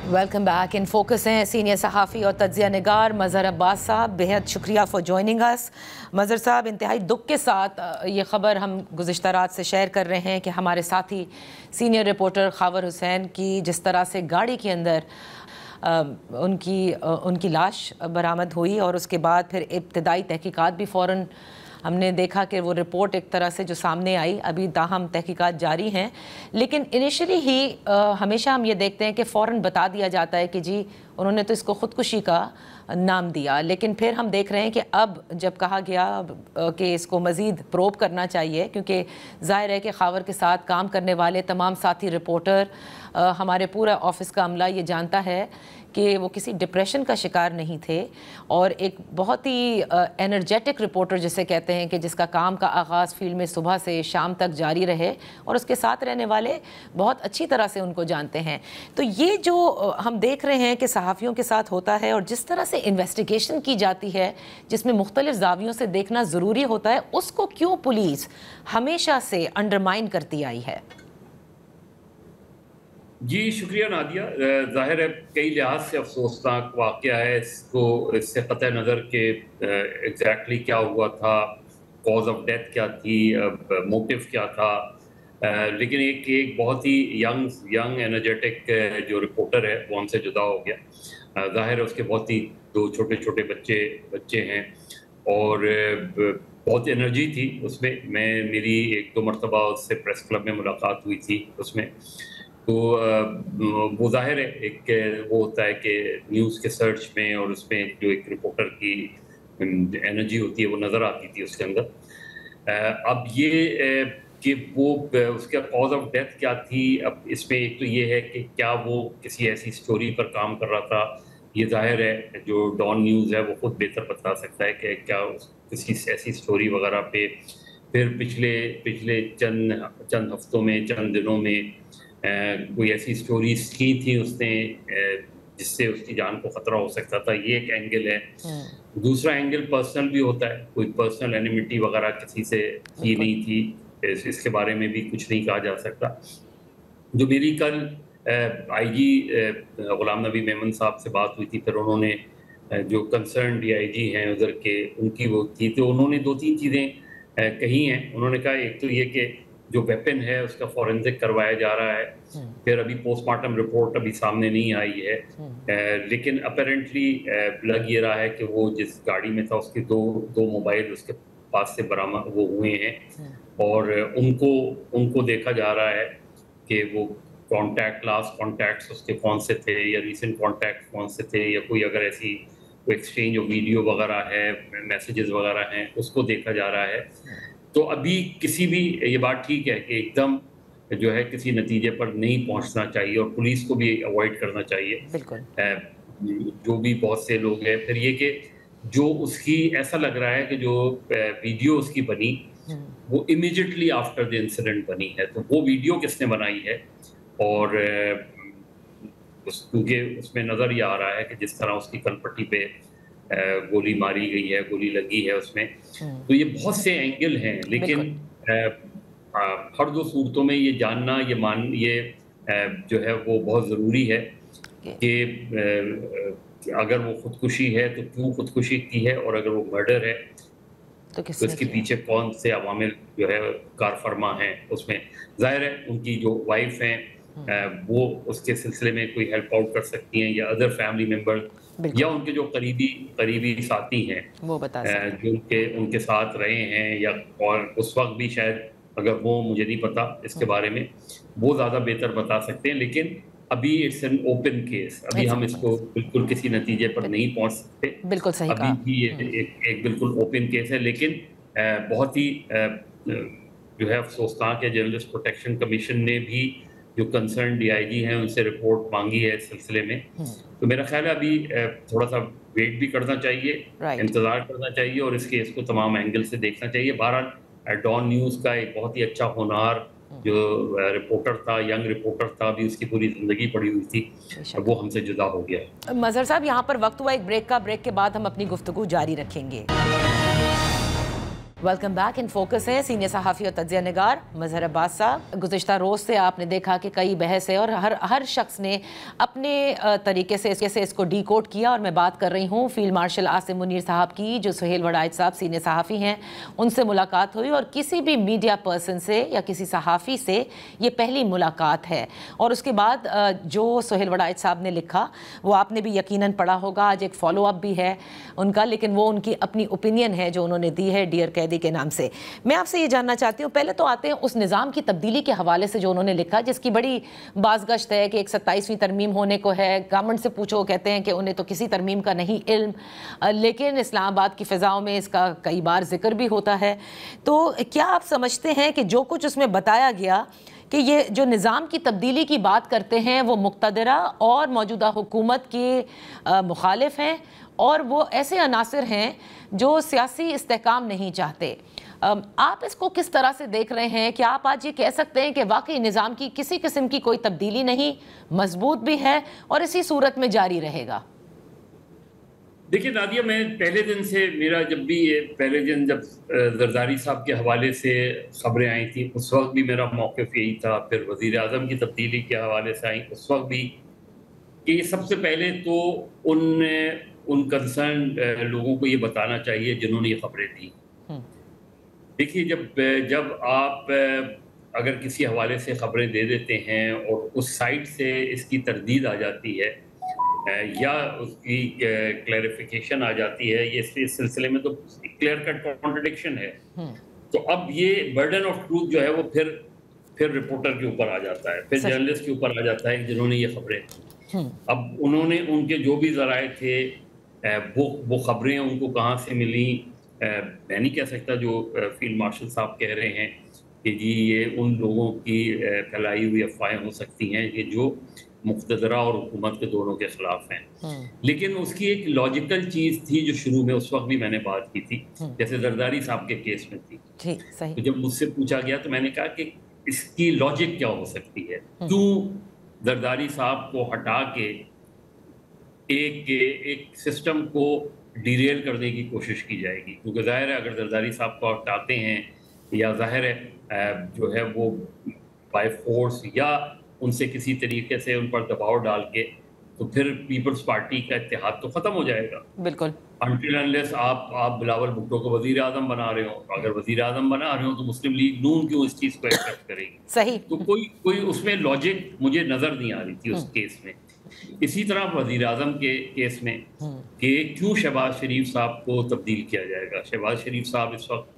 Welcome back. इन फोकस हैं सीनियर सहाफ़ी और तज्ज़िया निगार मज़हर अब्बास साहब। बेहद शुक्रिया फॉर जॉइनिंग अस। मज़हर साहब, इंतहाई दुख के साथ ये ख़बर हम गुज़िश्ता रात से शेयर कर रहे हैं कि हमारे साथी सीनियर रिपोर्टर खावर हुसैन की जिस तरह से गाड़ी के अंदर उनकी लाश बरामद हुई और उसके बाद फिर इब्तिदाई तहकीकात भी फ़ौरन हमने देखा कि वो रिपोर्ट एक तरह से जो सामने आई, अभी ताहम तहकीकात जारी हैं, लेकिन इनिशियली ही हमेशा हम ये देखते हैं कि फ़ौरन बता दिया जाता है कि जी उन्होंने तो इसको ख़ुदकुशी का नाम दिया। लेकिन फिर हम देख रहे हैं कि अब जब कहा गया कि इसको मज़ीद प्रोब करना चाहिए, क्योंकि ज़ाहिर है कि खावर के साथ काम करने वाले तमाम साथी रिपोर्टर, हमारे पूरा ऑफिस का अमला ये जानता है कि वो किसी डिप्रेशन का शिकार नहीं थे और एक बहुत ही एनर्जेटिक रिपोर्टर जिसे कहते हैं कि जिसका काम का आगाज़ फील्ड में सुबह से शाम तक जारी रहे और उसके साथ रहने वाले बहुत अच्छी तरह से उनको जानते हैं। तो ये जो हम देख रहे हैं कि सहाफ़ियों के साथ होता है और जिस तरह से इन्वेस्टिगेशन की जाती है जिसमें मुख्तलिफ ज़ावियों से देखना ज़रूरी होता है, उसको क्यों पुलिस हमेशा से अंडरमाइन करती आई है? जी शुक्रिया नादिया। ज़ाहिर है कई लिहाज से अफसोसनाक वाक़या है, इससे क़तई नज़र के एग्जैक्टली क्या हुआ था, कॉज ऑफ डेथ क्या थी, मोटिव क्या था, लेकिन एक बहुत ही यंग एनर्जेटिक जो रिपोर्टर है वो हमसे जुदा हो गया। ज़ाहिर है उसके बहुत ही 2 छोटे छोटे बच्चे हैं और बहुत एनर्जी थी उसमें। मेरी 1-2 मरतबा उससे प्रेस क्लब में मुलाकात हुई थी उसमें। तो वो ज़ाहिर है एक वो होता है कि न्यूज़ के सर्च में और उसमें जो एक रिपोर्टर की एनर्जी होती है वो नज़र आती थी उसके अंदर। अब ये कि वो उसका कॉज ऑफ डेथ क्या थी, अब इसमें एक तो ये है कि क्या वो किसी ऐसी स्टोरी पर काम कर रहा था, ये ज़ाहिर है जो डॉन न्यूज़ है वो खुद बेहतर बता सकता है कि क्या किसी ऐसी स्टोरी वगैरह पे फिर पिछले चंद हफ्तों में, चंद दिनों में कोई ऐसी स्टोरीज की थी उसने जिससे उसकी जान को खतरा हो सकता था, ये एक एंगल है। दूसरा एंगल पर्सनल भी होता है, कोई पर्सनल एनिमिटी वगैरह किसी से की नहीं थी, इसके बारे में भी कुछ नहीं कहा जा सकता। जो मेरी कल आईजी गुलाम नबी मेमन साहब से बात हुई थी, फिर उन्होंने जो कंसर्न डीआईजी हैं उधर के, उनकी वो थी, तो उन्होंने 2-3 चीज़ें कही हैं। उन्होंने कहा एक तो ये कि जो वेपन है उसका फॉरेंसिक करवाया जा रहा है, फिर अभी पोस्टमार्टम रिपोर्ट अभी सामने नहीं आई है, लेकिन अपेरेंटली लग ये रहा है कि वो जिस गाड़ी में था उसके दो मोबाइल उसके पास से बरामद वो हुए हैं, और उनको देखा जा रहा है कि वो लास्ट कॉन्टैक्ट्स उसके कौन से थे या रीसेंट कॉन्टैक्ट्स कौन से थे, या कोई अगर ऐसी कोई एक्सचेंज ऑफ वीडियो वगैरह है, मैसेजेस वगैरह हैं, उसको देखा जा रहा है। तो अभी किसी भी, ये बात ठीक है कि एकदम जो है किसी नतीजे पर नहीं पहुंचना चाहिए और पुलिस को भी अवॉइड करना चाहिए, बिल्कुल। जो भी बहुत से लोग हैं, फिर ये कि जो उसकी ऐसा लग रहा है कि जो वीडियो उसकी बनी वो इमीडिएटली आफ्टर द इंसिडेंट बनी है, तो वो वीडियो किसने बनाई है, और क्योंकि उसमें नज़र ये आ रहा है कि जिस तरह उसकी कलपट्टी पे गोली मारी गई है, गोली लगी है उसमें, तो ये बहुत से एंगल हैं, लेकिन हर दो सूरतों में ये जानना, ये जो है वो बहुत ज़रूरी है कि अगर वो खुदकुशी है तो क्यों खुदकुशी की है, और अगर वो मर्डर है तो इसके पीछे कौन से अवामिल जो है कार फरमा हैं। उसमें जाहिर है उनकी जो वाइफ हैं वो उसके सिलसिले में कोई हेल्प आउट कर सकती हैं, या अदर फैमिली मेंबर, या उनके जो करीबी साथी हैं वो बता जो उनके साथ रहे हैं, या और उस वक्त भी शायद, अगर वो मुझे नहीं पता इसके बारे में, वो ज़्यादा बेहतर बता सकते हैं। लेकिन अभी इट्स एन ओपन केस, अभी हम इसको बिल्कुल किसी नतीजे पर नहीं पहुंच सकते, बिल्कुल सही अभी भी ये एक बिल्कुल ओपन केस है। लेकिन बहुत ही जो है अफसोसनाक है, जर्नलिस्ट प्रोटेक्शन कमीशन ने भी जो कंसर्न डीआईजी हैं उनसे रिपोर्ट मांगी है इस सिलसिले में, तो मेरा ख्याल है अभी थोड़ा सा वेट भी करना चाहिए, इंतजार करना चाहिए, और इस केस को तमाम एंगल से देखना चाहिए। बहरहाल डॉन न्यूज़ का एक बहुत ही अच्छा होनहार जो रिपोर्टर था, यंग रिपोर्टर था, अभी उसकी पूरी जिंदगी पड़ी हुई थी, वो हमसे जुदा हो गया। मजहर साहब, यहाँ पर वक्त हुआ एक ब्रेक के बाद हम अपनी गुफ्तगू जारी रखेंगे। Welcome back. इन फोकस है सीनियर सहाफ़ी और तज्ज़िया निगार मज़हर अब्बास साहब। गुज़िश्ता रोज़ से आपने देखा कि कई बहस है और हर शख्स ने अपने तरीके से इसको डीकोड किया, और मैं बात कर रही हूँ फील्ड मार्शल आसिम मुनीर साहब की, जो सुहेल वड़ाइच साहब सीनियर सहाफ़ी हैं, उनसे मुलाकात हुई, और किसी भी मीडिया पर्सन से या किसी सहाफ़ी से ये पहली मुलाकात है। और उसके बाद जो सुहेल वड़ाइच साहब ने लिखा वो आपने भी यकीनन पढ़ा होगा, आज एक फॉलो अप भी है उनका, लेकिन वो उनकी अपनी ओपिनियन है जो उन्होंने दी है डियर कैदी के नाम से। मैं आपसे ये जानना चाहती हूँ, पहले तो आते हैं उस निज़ाम की तब्दीली के हवाले से जो उन्होंने लिखा, जिसकी बड़ी बाज़गश्त है कि एक 27वीं तरमीम होने को है। गवर्नमेंट से पूछो, कहते हैं कि उन्हें तो किसी तरमीम का नहीं इल्म, लेकिन इस्लामाबाद की फ़िज़ाओं में इसका कई बार जिक्र भी होता है। तो क्या आप समझते हैं कि जो कुछ उसमें बताया गया कि ये जो निज़ाम की तब्दीली की बात करते हैं वो मुक़्तदरा और मौजूदा हुकूमत के मुखालिफ हैं, और वो ऐसे अनासिर हैं जो सियासी इस्तेहकाम नहीं चाहते? आप इसको किस तरह से देख रहे हैं? क्या आप आज ये कह सकते हैं कि वाकई निज़ाम की किसी किस्म की कोई तब्दीली नहीं, मजबूत भी है और इसी सूरत में जारी रहेगा? देखिए नादिया, मैं पहले दिन से मेरा पहले दिन जब जरदारी साहब के हवाले से खबरें आई थी, उस वक्त भी मेरा मौक़िफ़ यही था, फिर वज़ीर आज़म की तब्दीली के हवाले से आई उस वक्त भी, कि सबसे पहले तो उन कंसर्न लोगों को ये बताना चाहिए जिन्होंने ये खबरें दी। देखिए, जब आप अगर किसी हवाले से खबरें दे देते हैं और उस साइट से इसकी तरदीद आ जाती है या उसकी क्लैरिफिकेशन आ जाती है, ये इस सिलसिले में तो क्लियर कट कॉन्ट्रडिक्शन है, तो अब ये बर्डन ऑफ ट्रूथ जो है वो फिर रिपोर्टर के ऊपर आ जाता है, फिर जर्नलिस्ट के ऊपर आ जाता है जिन्होंने ये खबरें। अब उन्होंने उनके जो भी ज़राए थे वो खबरें उनको कहाँ से मिली, मैं नहीं कह सकता। जो फील्ड मार्शल साहब कह रहे हैं कि जी ये उन लोगों की फैलाई हुई अफवाहें हो सकती हैं कि जो मुक़्तदरा और हुकूमत के दोनों के ख़िलाफ़ हैं, लेकिन उसकी एक लॉजिकल चीज़ थी जो शुरू में उस वक्त भी मैंने बात की थी, जैसे जरदारी साहब के केस में थी। सही। तो जब मुझसे पूछा गया तो मैंने कहा कि इसकी लॉजिक क्या हो सकती है, क्यों जरदारी साहब को हटा के एक सिस्टम को डिरेल करने की कोशिश की जाएगी, क्योंकि जाहिर है अगर जरदारी साहब को हटाते हैं या जाहिर है जो है वो बाय फोर्स या उनसे किसी तरीके से उन पर दबाव डाल के, तो फिर पीपल्स पार्टी का इत्तेहाद तो ख़त्म हो जाएगा। बिल्कुल। अनटिल अनलेस आप बिलावल भुट्टो को वज़ीर आज़म बना रहे हो, अगर वज़ीर आज़म बना रहे हो तो मुस्लिम लीग नून क्यों इस चीज़ को एक्सेप्ट करेगी? सही। तो कोई उसमें लॉजिक मुझे नज़र नहीं आ रही थी उस केस में। इसी तरह वज़ीर आज़म के केस में कि क्यों शहबाज शरीफ साहब को तब्दील किया जाएगा। शहबाज शरीफ साहब इस वक्त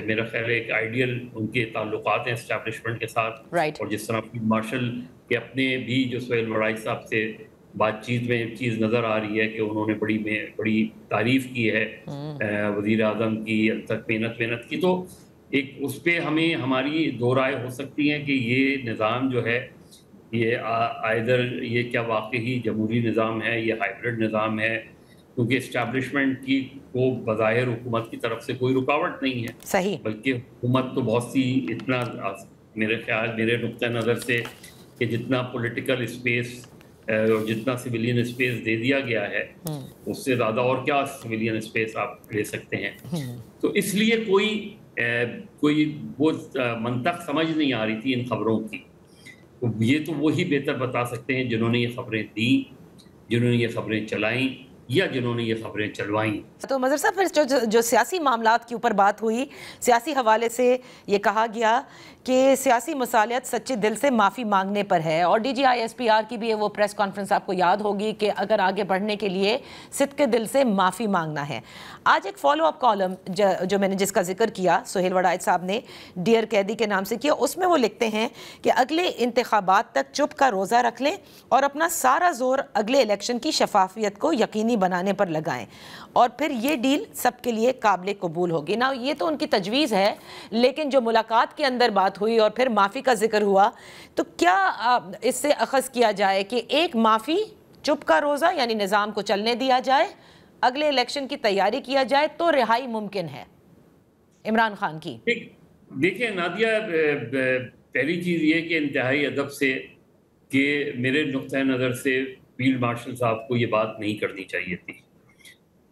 मेरा ख्याल है एक आइडियल उनके ताल्लुकात हैं एस्टैब्लिशमेंट के साथ। और जिस तरह फील्ड मार्शल के अपने भी जो सुहेल वड़ाई साहब से बातचीत में एक चीज़ नज़र आ रही है कि उन्होंने बड़ी तारीफ़ की है वज़ीर आज़म की तक मेहनत की, तो एक उस पर हमारी दो राय हो सकती हैं कि ये निज़ाम जो है ये आइदर ये क्या वाकई जमहूरी निज़ाम है, ये हाइब्रिड निज़ाम है, क्योंकि इस्टेब्लिशमेंट की को बज़ाहिर हुकूमत की तरफ से कोई रुकावट नहीं है। सही। बल्कि हुकूमत तो बहुत सी इतना मेरे नुक्ता नज़र से कि जितना पॉलिटिकल स्पेस और जितना सिविलियन स्पेस दे दिया गया है उससे ज़्यादा और क्या सिविलियन स्पेस आप ले सकते हैं। तो इसलिए कोई वो मंतक समझ नहीं आ रही थी इन खबरों की। तो ये तो वही बेहतर बता सकते हैं जिन्होंने ये खबरें दी, जिन्होंने ये खबरें चलाई या जिन्होंने ये खबरें चलवाई। तो मज़हर साहब फिर जो सियासी मामलात के ऊपर बात हुई, सियासी हवाले से ये कहा गया कि सियासी मसालियत सच्चे दिल से माफ़ी मांगने पर है, और DGI-SPR की भी वो प्रेस कॉन्फ्रेंस आपको याद होगी कि अगर आगे बढ़ने के लिए सिद्क़े दिल से माफ़ी मांगना है। आज एक फॉलो अप कॉलम जो मैंने जिसका जिक्र किया सुहेल वड़ाई साहब ने डियर कैदी के नाम से किया, उसमें वो लिखते हैं कि अगले इंतखाबात तक चुप का रोज़ा रख लें और अपना सारा जोर अगले इलेक्शन की शफाफियत को यकीनी बनाने पर लगाएं और फिर ये डील सबके लिए काबिल कबूल होगी ना। ये तो उनकी तजवीज़ है, लेकिन जो मुलाकात के अंदर बात हुई और फिर माफ़ी का जिक्र हुआ, तो क्या इससे अखज़ किया जाए कि एक माफ़ी, चुप का रोज़ा यानी निज़ाम को चलने दिया जाए, अगले इलेक्शन की तैयारी किया जाए तो रिहाई मुमकिन है इमरान खान की? देखिए नादिया, पहली चीज़ ये कि इंतहाई अदब से कि मेरे नुक्ता नज़र से फील्ड मार्शल साहब को ये बात नहीं करनी चाहिए थी,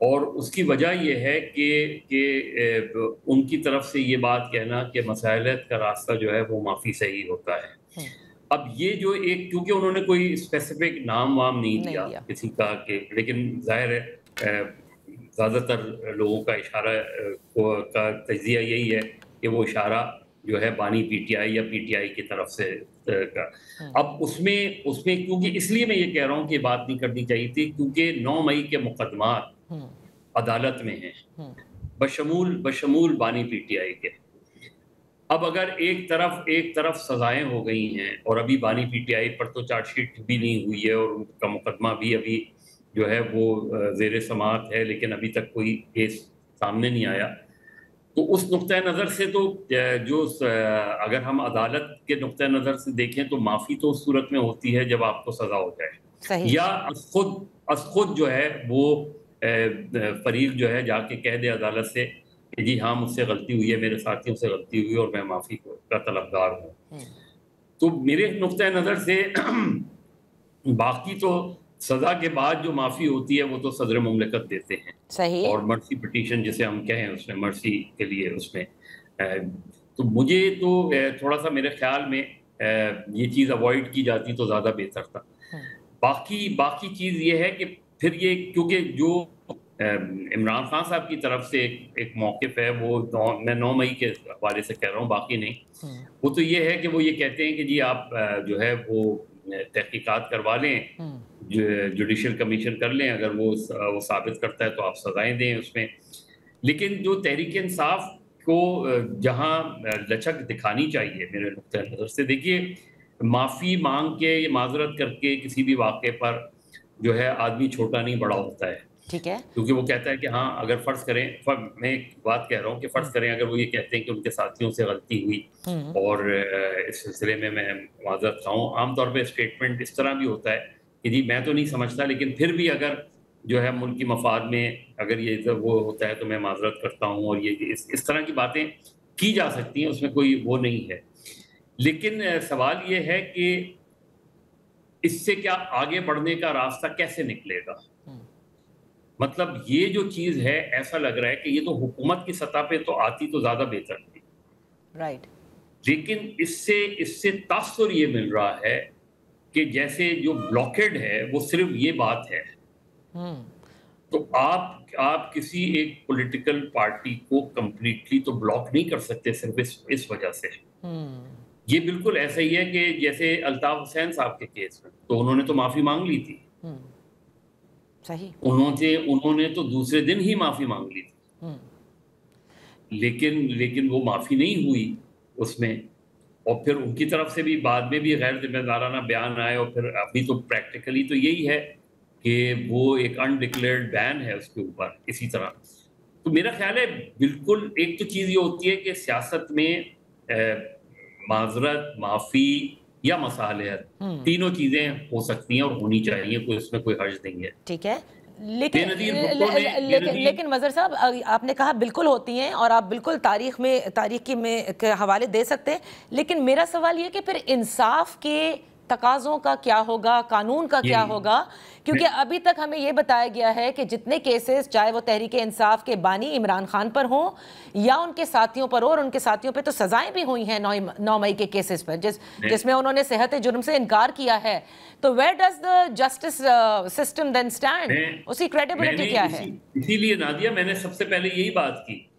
और उसकी वजह यह है कि उनकी तरफ से ये बात कहना कि मसाइलत का रास्ता जो है वो माफ़ी से ही होता है। अब ये जो एक, क्योंकि उन्होंने कोई स्पेसिफिक नाम वाम नहीं दिया किसी का कि, लेकिन जाहिर है ज़्यादातर लोगों का इशारा का तज्ज़िया यही है कि वो इशारा जो है बानी PTI या PTI की तरफ से का। अब उसमें क्योंकि इसलिए मैं ये कह रहा हूँ कि बात नहीं करनी चाहिए थी, क्योंकि 9 मई के मुकदमात अदालत में हैं बशमूल बानी PTI के। अब अगर एक तरफ सजाएं हो गई हैं और अभी बानी PTI पर तो चार्जशीट भी नहीं हुई है और उनका मुकदमा भी अभी जो है वो ज़ेर समाअत है, लेकिन अभी तक कोई केस सामने नहीं आया, तो उस नुक्ता नज़र से तो अगर हम अदालत के नुक्ता नज़र से देखें तो माफ़ी तो उस सूरत में होती है जब आपको सज़ा हो जाए, या खुद जो है वो फरीक जो है जाके कह दे अदालत से कि जी हाँ मुझसे गलती हुई है, मेरे साथियों से गलती हुई और मैं माफ़ी का तलबगार हूँ। तो मेरे नुक्ता नज़र से बाकी तो सज़ा के बाद जो माफ़ी होती है वो तो सदर मुमलिकत देते हैं। सही। और मर्सी पिटीशन जिसे हम कहें उसमें मर्सी के लिए उसमें तो मुझे तो थोड़ा सा मेरे ख्याल में ये चीज़ अवॉइड की जाती तो ज़्यादा बेहतर था। बाकी चीज़ ये है कि फिर ये, क्योंकि जो इमरान खान साहब की तरफ से एक मौक़िफ़ है वो मैं 9 मई के हवाले से कह रहा हूँ, बाकी नहीं, वो तो ये है कि वो ये कहते हैं कि जी आप जो है वो तहकीकात करवा लें, जुडिशल कमीशन कर लें, अगर वो साबित करता है तो आप सजाएं दें उसमें। लेकिन जो तहरीक इंसाफ को जहां लचक दिखानी चाहिए मेरे नुक्ता नज़र से, देखिए माफ़ी मांग के, माजरत करके किसी भी वाक़े पर जो है आदमी छोटा नहीं बड़ा होता है, ठीक है, क्योंकि वो कहता है कि हाँ अगर फ़र्ज़ करें, मैं एक बात कह रहा हूँ कि फ़र्ज़ करें अगर वो ये कहते हैं कि उनके साथियों से गलती हुई और इस सिलसिले में मैं माजरत चाहूँ, आमतौर पर स्टेटमेंट इस तरह भी होता है कि जी मैं तो नहीं समझता, लेकिन फिर भी अगर जो है मुल्क की मफाद में अगर ये वो होता है तो मैं माजरत करता हूँ, और ये इस तरह की बातें की जा सकती हैं, उसमें कोई वो नहीं है। लेकिन सवाल ये है कि इससे क्या आगे बढ़ने का रास्ता कैसे निकलेगा। मतलब ये जो चीज है, ऐसा लग रहा है कि ये तो हुकूमत की सतह पे तो आती तो ज्यादा बेहतर थी, राइट, लेकिन इससे तासुर ये मिल रहा है कि जैसे जो ब्लॉकेड है वो सिर्फ ये बात है। तो आप किसी एक पॉलिटिकल पार्टी को कंप्लीटली तो ब्लॉक नहीं कर सकते सिर्फ इस वजह से। ये बिल्कुल ऐसा ही है कि जैसे अल्ताफ हुसैन साहब के केस में तो उन्होंने तो माफी मांग ली थी, सही, उन्होंने तो दूसरे दिन ही माफी मांग ली थी, लेकिन वो माफी नहीं हुई उसमें, और फिर उनकी तरफ से भी बाद में भी गैर जिम्मेदाराना बयान आए, और फिर अभी तो प्रैक्टिकली तो यही है कि वो एक अनडिक्लेयर्ड बैन है उसके ऊपर इसी तरह। तो मेरा ख्याल है बिल्कुल एक तो चीज़ ये होती है कि सियासत में माजरत, माफ़ी या मसालहत, तीनों चीज़ें हो सकती हैं और होनी चाहिए, कोई इसमें कोई हर्ज नहीं है। ठीक है, लेकिन मजहर साहब, आपने कहा बिल्कुल होती हैं और आप बिल्कुल तारीख के हवाले दे सकते हैं, लेकिन मेरा सवाल ये कि फिर इंसाफ के तकाज़ों का क्या होगा, कानून का क्या होगा, क्योंकि अभी तक हमें ये बताया गया है कि जितने केसेस, चाहे वो तहरीक इंसाफ के बानी इमरान खान पर हों या उनके साथियों पर हो, और उनके साथियों पे तो सजाएं भी हुई हैं 9 मई के केसेस पर, जिसमें उन्होंने सेहत जुर्म से इनकार किया है, तो where does the justice system then stand? उसकी क्रेडिबिलिटी क्या है? इसीलिए नादिया, मैंने सबसे पहले यही बात की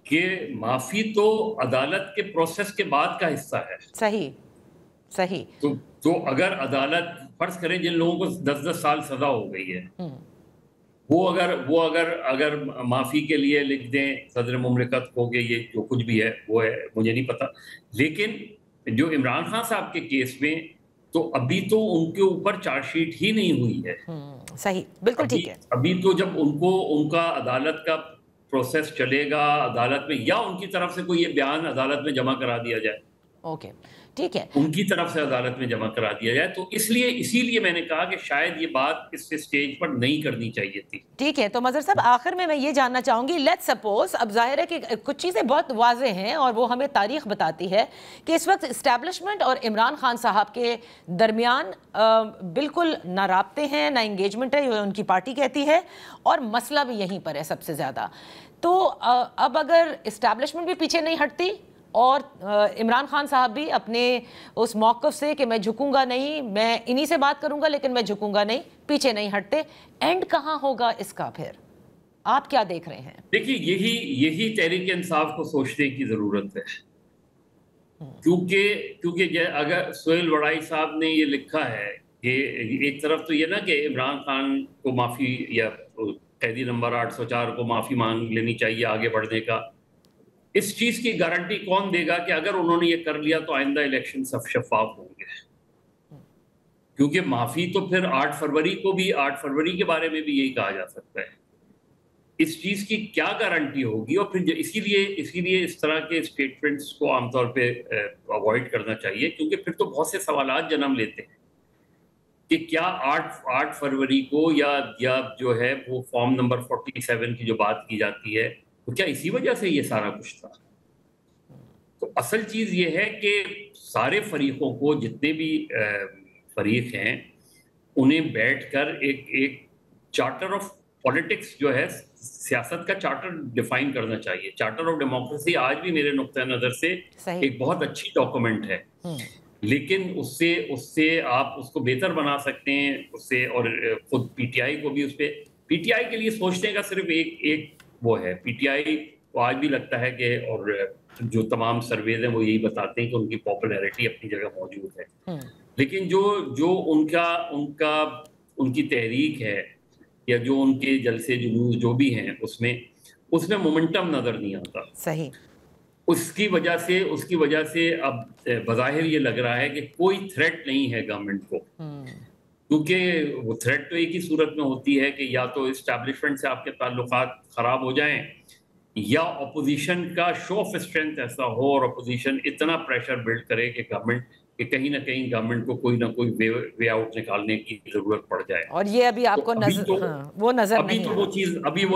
कि माफी तो अदालत के प्रोसेस के बाद का हिस्सा है। सही। तो अगर अदालत, फर्ज करें जिन लोगों को 10-10 साल सजा हो गई है, वो अगर माफी के लिए लिख दें सदर मुमलिकत को कि ये जो कुछ भी है वो है, मुझे नहीं पता, लेकिन जो इमरान खान साहब के केस में तो अभी तो उनके ऊपर चार्जशीट ही नहीं हुई है। सही, बिल्कुल ठीक है। अभी तो जब उनका अदालत का प्रोसेस चलेगा अदालत में, या उनकी तरफ से कोई ये बयान अदालत में जमा करा दिया जाए, ओके, ठीक है, उनकी तरफ से अदालत में जमा करा दिया जाए, तो इसीलिए मैंने कहा कि शायद ये बात इस स्टेज पर नहीं करनी चाहिए थी। ठीक है, तो मजहर साहब, आखिर में मैं ये जानना चाहूंगी, लेट्स सपोज, अब जाहिर है कि कुछ चीज़ें बहुत वाज़ेह हैं और वो हमें तारीख बताती है कि इस वक्त इस्टेब्लिशमेंट और इमरान खान साहब के दरमियान बिल्कुल ना राब्ते हैं, ना इंगेजमेंट है, ये उनकी पार्टी कहती है, और मसला भी यहीं पर है सबसे ज़्यादा। तो अब अगर इस्टेब्लिशमेंट भी पीछे नहीं हटती और इमरान खान साहब भी अपने उस मौक़िफ़ से कि मैं झुकूंगा नहीं, मैं इन्हीं से बात करूंगा लेकिन मैं झुकूंगा नहीं, पीछे नहीं हटते, एंड कहाँ होगा इसका? फिर आप क्या देख रहे हैं? देखिए, यही तहरीक इंसाफ को सोचने की ज़रूरत है, क्योंकि अगर सोहेल वड़ाई साहब ने ये लिखा है कि एक तरफ तो ये ना कि इमरान खान को माफ़ी या कैदी नंबर 804 को माफ़ी मांग लेनी चाहिए आगे बढ़ने का, इस चीज की गारंटी कौन देगा कि अगर उन्होंने ये कर लिया तो आइंदा इलेक्शन सब शफाफ होंगे? क्योंकि माफी तो फिर 8 फरवरी के बारे में भी यही कहा जा सकता है। इस चीज की क्या गारंटी होगी? और फिर इसीलिए इस तरह के स्टेटमेंट्स को आमतौर पे अवॉइड करना चाहिए, क्योंकि फिर तो बहुत से सवालात जन्म लेते हैं कि क्या 8 फरवरी को या जो है वो फॉर्म नंबर 47 की जो बात की जाती है, तो क्या इसी वजह से ये सारा कुछ था? तो असल चीज ये है कि सारे फरीकों को, जितने भी फरीक हैं, उन्हें बैठकर एक चार्टर ऑफ पॉलिटिक्स जो है, सियासत का चार्टर डिफाइन करना चाहिए। चार्टर ऑफ डेमोक्रेसी आज भी मेरे नुक्ता नजर से एक बहुत अच्छी डॉक्यूमेंट है, लेकिन उससे आप उसको बेहतर बना सकते हैं उससे, और खुद पीटीआई को भी उस पर, पीटीआई के लिए सोचने का सिर्फ एक वो है, पीटीआई को आज भी लगता है कि, और जो तमाम सर्वेज हैं वो यही बताते हैं कि उनकी पॉपुलैरिटी अपनी जगह मौजूद है, लेकिन जो उनकी तहरीक है या जो उनके जलसे जुलूस जो भी हैं उसमें मोमेंटम नजर नहीं आता। सही। उसकी वजह से अब बज़ाहिर ये लग रहा है कि कोई थ्रेट नहीं है गवर्नमेंट को, क्योंकि वो थ्रेट तो एक ही सूरत में होती है कि या तो इस्टेब्लिशमेंट से आपके ताल्लुकात खराब हो जाएं, या अपोजिशन का शो ऑफ स्ट्रेंथ ऐसा हो और अपोजिशन इतना प्रेशर बिल्ड करे कि कहीं ना कहीं गवर्नमेंट को कोई ना कोई वे आउट निकालने की जरूरत पड़ जाए। और ये अभी आपको वो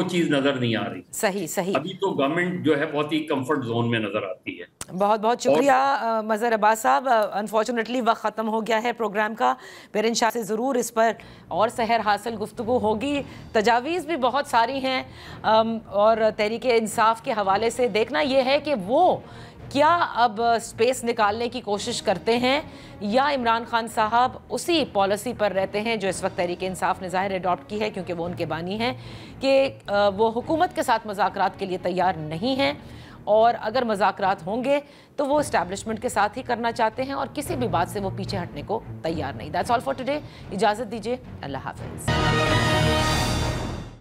चीज नजर नहीं आ रही। सही। अभी तो गवर्नमेंट जो है बहुत ही कंफर्ट जोन में नजर आती है। बहुत बहुत शुक्रिया मज़हर अब्बास साहब। अनफॉर्चुनेटली वक्त ख़त्म हो गया है प्रोग्राम का, फिर इंशाअल्लाह से ज़रूर इस पर और सहर हासिल गुफ्तगू होगी। तजावीज़ भी बहुत सारी हैं और तहरीक इंसाफ के हवाले से देखना यह है कि वो क्या अब स्पेस निकालने की कोशिश करते हैं या इमरान खान साहब उसी पॉलिसी पर रहते हैं जो इस वक्त तहरीक इंसाफ ने ज़ाहिर अडॉप्ट की है, क्योंकि वो उनके बानी हैं कि वो हुकूमत के साथ मुज़ाकरात के लिए तैयार नहीं हैं, और अगर मुज़ाकरात होंगे तो वो इस्टेब्लिशमेंट के साथ ही करना चाहते हैं और किसी भी बात से वो पीछे हटने को तैयार नहीं। That's all for today. इजाज़त दीजिए, अल्लाह हाफ़िज़।